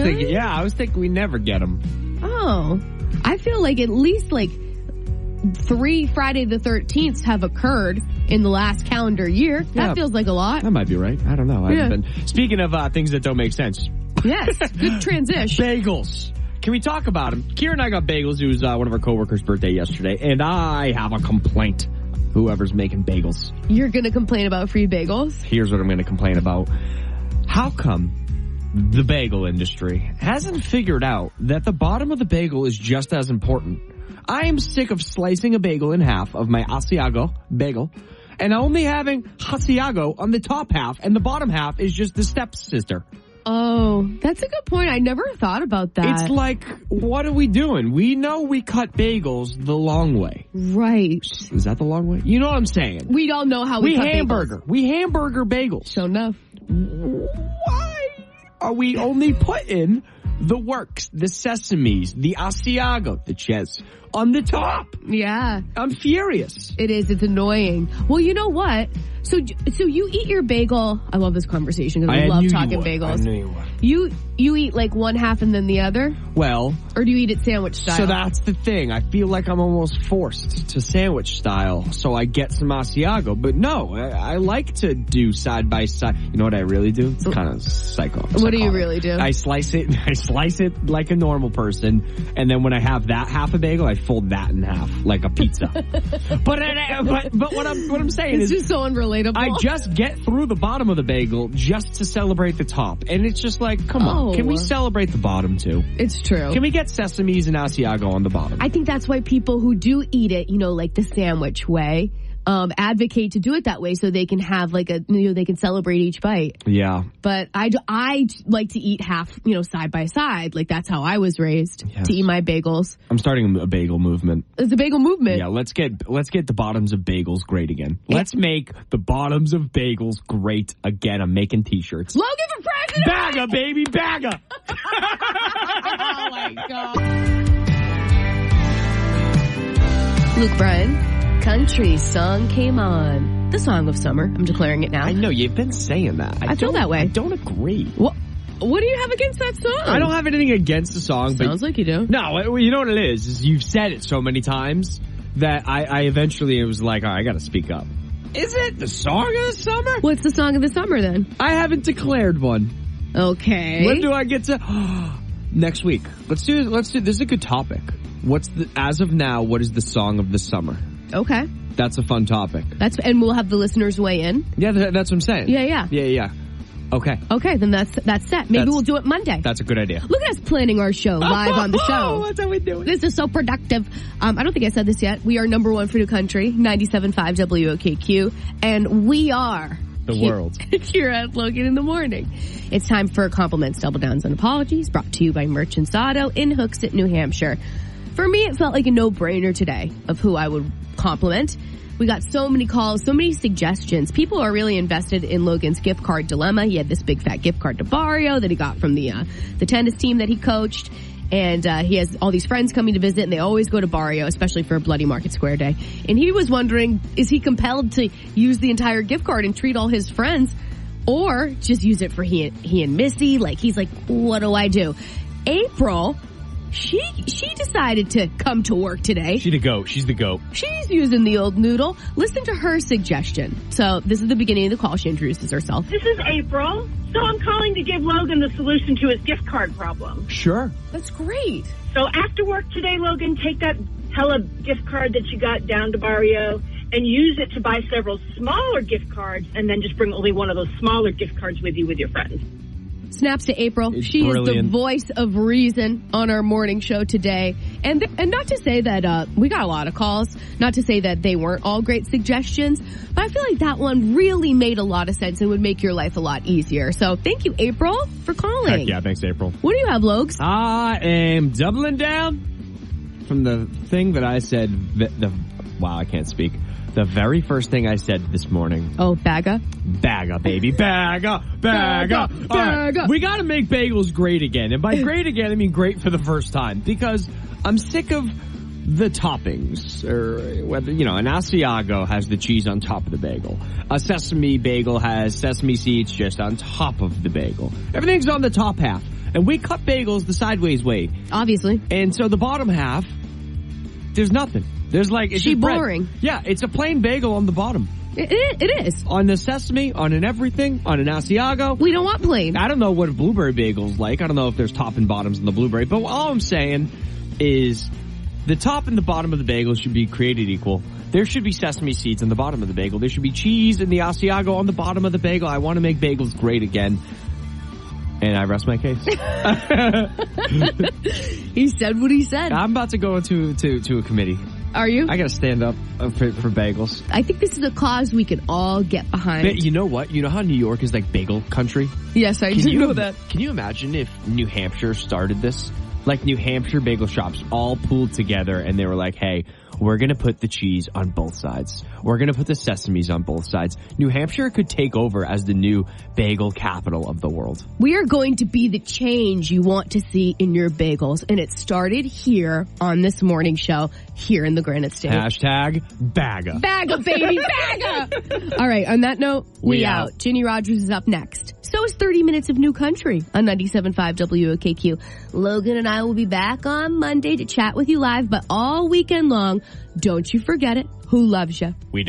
thinking we never get them.
Oh, I feel like at least 3 Friday the 13th have occurred in the last calendar year. That feels like a lot.
That might be right. I don't know. I haven't been. Speaking of things that don't make sense.
Yes, good transition.
Bagels. Can we talk about them? Kira and I got bagels. It was one of our coworkers' birthday yesterday, and I have a complaint. Whoever's making bagels.
You're going to complain about free bagels?
Here's what I'm going to complain about. How come the bagel industry hasn't figured out that the bottom of the bagel is just as important? I am sick of slicing a bagel in half of my Asiago bagel and only having Asiago on the top half, and the bottom half is just the stepsister.
Oh, that's a good point. I never thought about that.
It's like, what are we doing? We know we cut bagels the long way.
Right.
Is that the long way? You know what I'm saying?
We all know how we cut
hamburger.
bagels.
We hamburger bagels.
Sure enough.
Why are we only putting the works, the sesames, the Asiago, the ches on the top?
Yeah.
I'm furious.
It is. It's annoying. Well, you know what? So you eat your bagel. I love this conversation because I love talking bagels.
I knew you would.
You eat like one half and then the other?
Well.
Or do you eat it sandwich style?
So that's the thing. I feel like I'm almost forced to sandwich style, so I get some Asiago. But no, I like to do side by side. You know what I really do? It's kind of psychotic.
What do you really do?
I slice it like a normal person, and then when I have that half a bagel, I fold that in half like a pizza. but what I'm saying is
just so unrelatable.
I just get through the bottom of the bagel just to celebrate the top, and it's just like, come on, can we celebrate the bottom too?
It's true.
Can we get sesames and Asiago on the bottom?
I think that's why people who do eat it, like the sandwich way, advocate to do it that way so they can have they can celebrate each bite.
Yeah.
But I like to eat half, side by side. Like that's how I was raised to eat my bagels.
I'm starting a bagel movement.
It's a bagel movement.
Yeah, let's get the bottoms of bagels great again. Yeah. Let's make the bottoms of bagels great again. I'm making t-shirts.
Logan for president!
Bagga, baby, bagga!
Oh my God. Luke Bryan. Country song came on. The song of summer. I'm declaring it now.
I know, you've been saying that.
I feel that way.
I don't agree.
What do you have against that song?
I don't have anything against the song.
Sounds like you do.
No, you know what it is you've said it so many times that I eventually was like, all right, I gotta speak up. Is it the song of the summer?
What's the song of the summer then?
I haven't declared one.
Okay.
When do I get to... Next week. Let's do this is a good topic. As of now, what is the song of the summer?
Okay.
That's a fun topic.
And we'll have the listeners weigh in.
Yeah, that's what I'm saying.
Yeah.
Yeah. Okay.
Okay, then that's set. Maybe we'll do it Monday.
That's a good idea.
Look at us planning our show live on the show.
That's how we do it.
This is so productive. I don't think I said this yet. We are number one for New Country, 97.5 WOKQ, and we are
the world.
Kira and Logan in the morning. It's time for compliments, double downs, and apologies, brought to you by Merchants Auto in Hooksett, New Hampshire. For me, it felt like a no-brainer today of who I would compliment. We got so many calls, so many suggestions. People are really invested in Logan's gift card dilemma. He had this big fat gift card to Barrio that he got from the tennis team that he coached. And he has all these friends coming to visit, and they always go to Barrio, especially for Bloody Market Square Day. And he was wondering, is he compelled to use the entire gift card and treat all his friends, or just use it for he and Missy? Like, he's like, what do I do? April, she decided to come to work today.
She's the goat. She's the goat.
She's using the old noodle. Listen to her suggestion. So this is the beginning of the call. She introduces herself.
This is April. So I'm calling to give Logan the solution to his gift card problem.
Sure.
That's great.
So after work today, Logan, take that hella gift card that you got down to Barrio and use it to buy several smaller gift cards, and then just bring only one of those smaller gift cards with you with your friends.
Snaps to April. She
brilliant.
is the voice of reason on our morning show today. And not to say that we got a lot of calls, not to say that they weren't all great suggestions, but I feel like that one really made a lot of sense and would make your life a lot easier. So thank you, April, for calling.
Heck yeah, thanks, April.
What do you have, Logs?
I am doubling down from the thing that I said. Wow, I can't speak. The very first thing I said this morning.
Oh, bagga?
Bagga, baby. Bagga. All right. We got to make bagels great again. And by great again, I mean great for the first time. Because I'm sick of the toppings. Or whether, an Asiago has the cheese on top of the bagel. A sesame bagel has sesame seeds just on top of the bagel. Everything's on the top half. And we cut bagels the sideways way.
Obviously.
And so the bottom half, there's nothing. There's it's just
boring.
Bread. Yeah, it's a plain bagel on the bottom.
It is.
On the sesame, on an everything, on an Asiago.
We don't want plain.
I don't know what a blueberry bagel's like. I don't know if there's top and bottoms in the blueberry. But all I'm saying is the top and the bottom of the bagel should be created equal. There should be sesame seeds on the bottom of the bagel. There should be cheese in the Asiago on the bottom of the bagel. I want to make bagels great again. And I rest my case.
He said what he said.
I'm about to go into a committee.
Are you?
I gotta stand up for bagels.
I think this is a cause we can all get behind.
But you know what? You know how New York is like bagel country?
Yes, I do know that.
Can you imagine if New Hampshire started this? Like New Hampshire bagel shops all pooled together and they were like, hey, we're going to put the cheese on both sides. We're going to put the sesames on both sides. New Hampshire could take over as the new bagel capital of the world.
We are going to be the change you want to see in your bagels. And it started here on this morning show here in the Granite State.
Hashtag Bagga.
Bagga, baby, Bagga. All right, on that note, we out. Ginny Rogers is up next. So is 30 Minutes of New Country on 97.5 WOKQ. Logan and I will be back on Monday to chat with you live, but all weekend long, don't you forget it. Who loves you?
We do.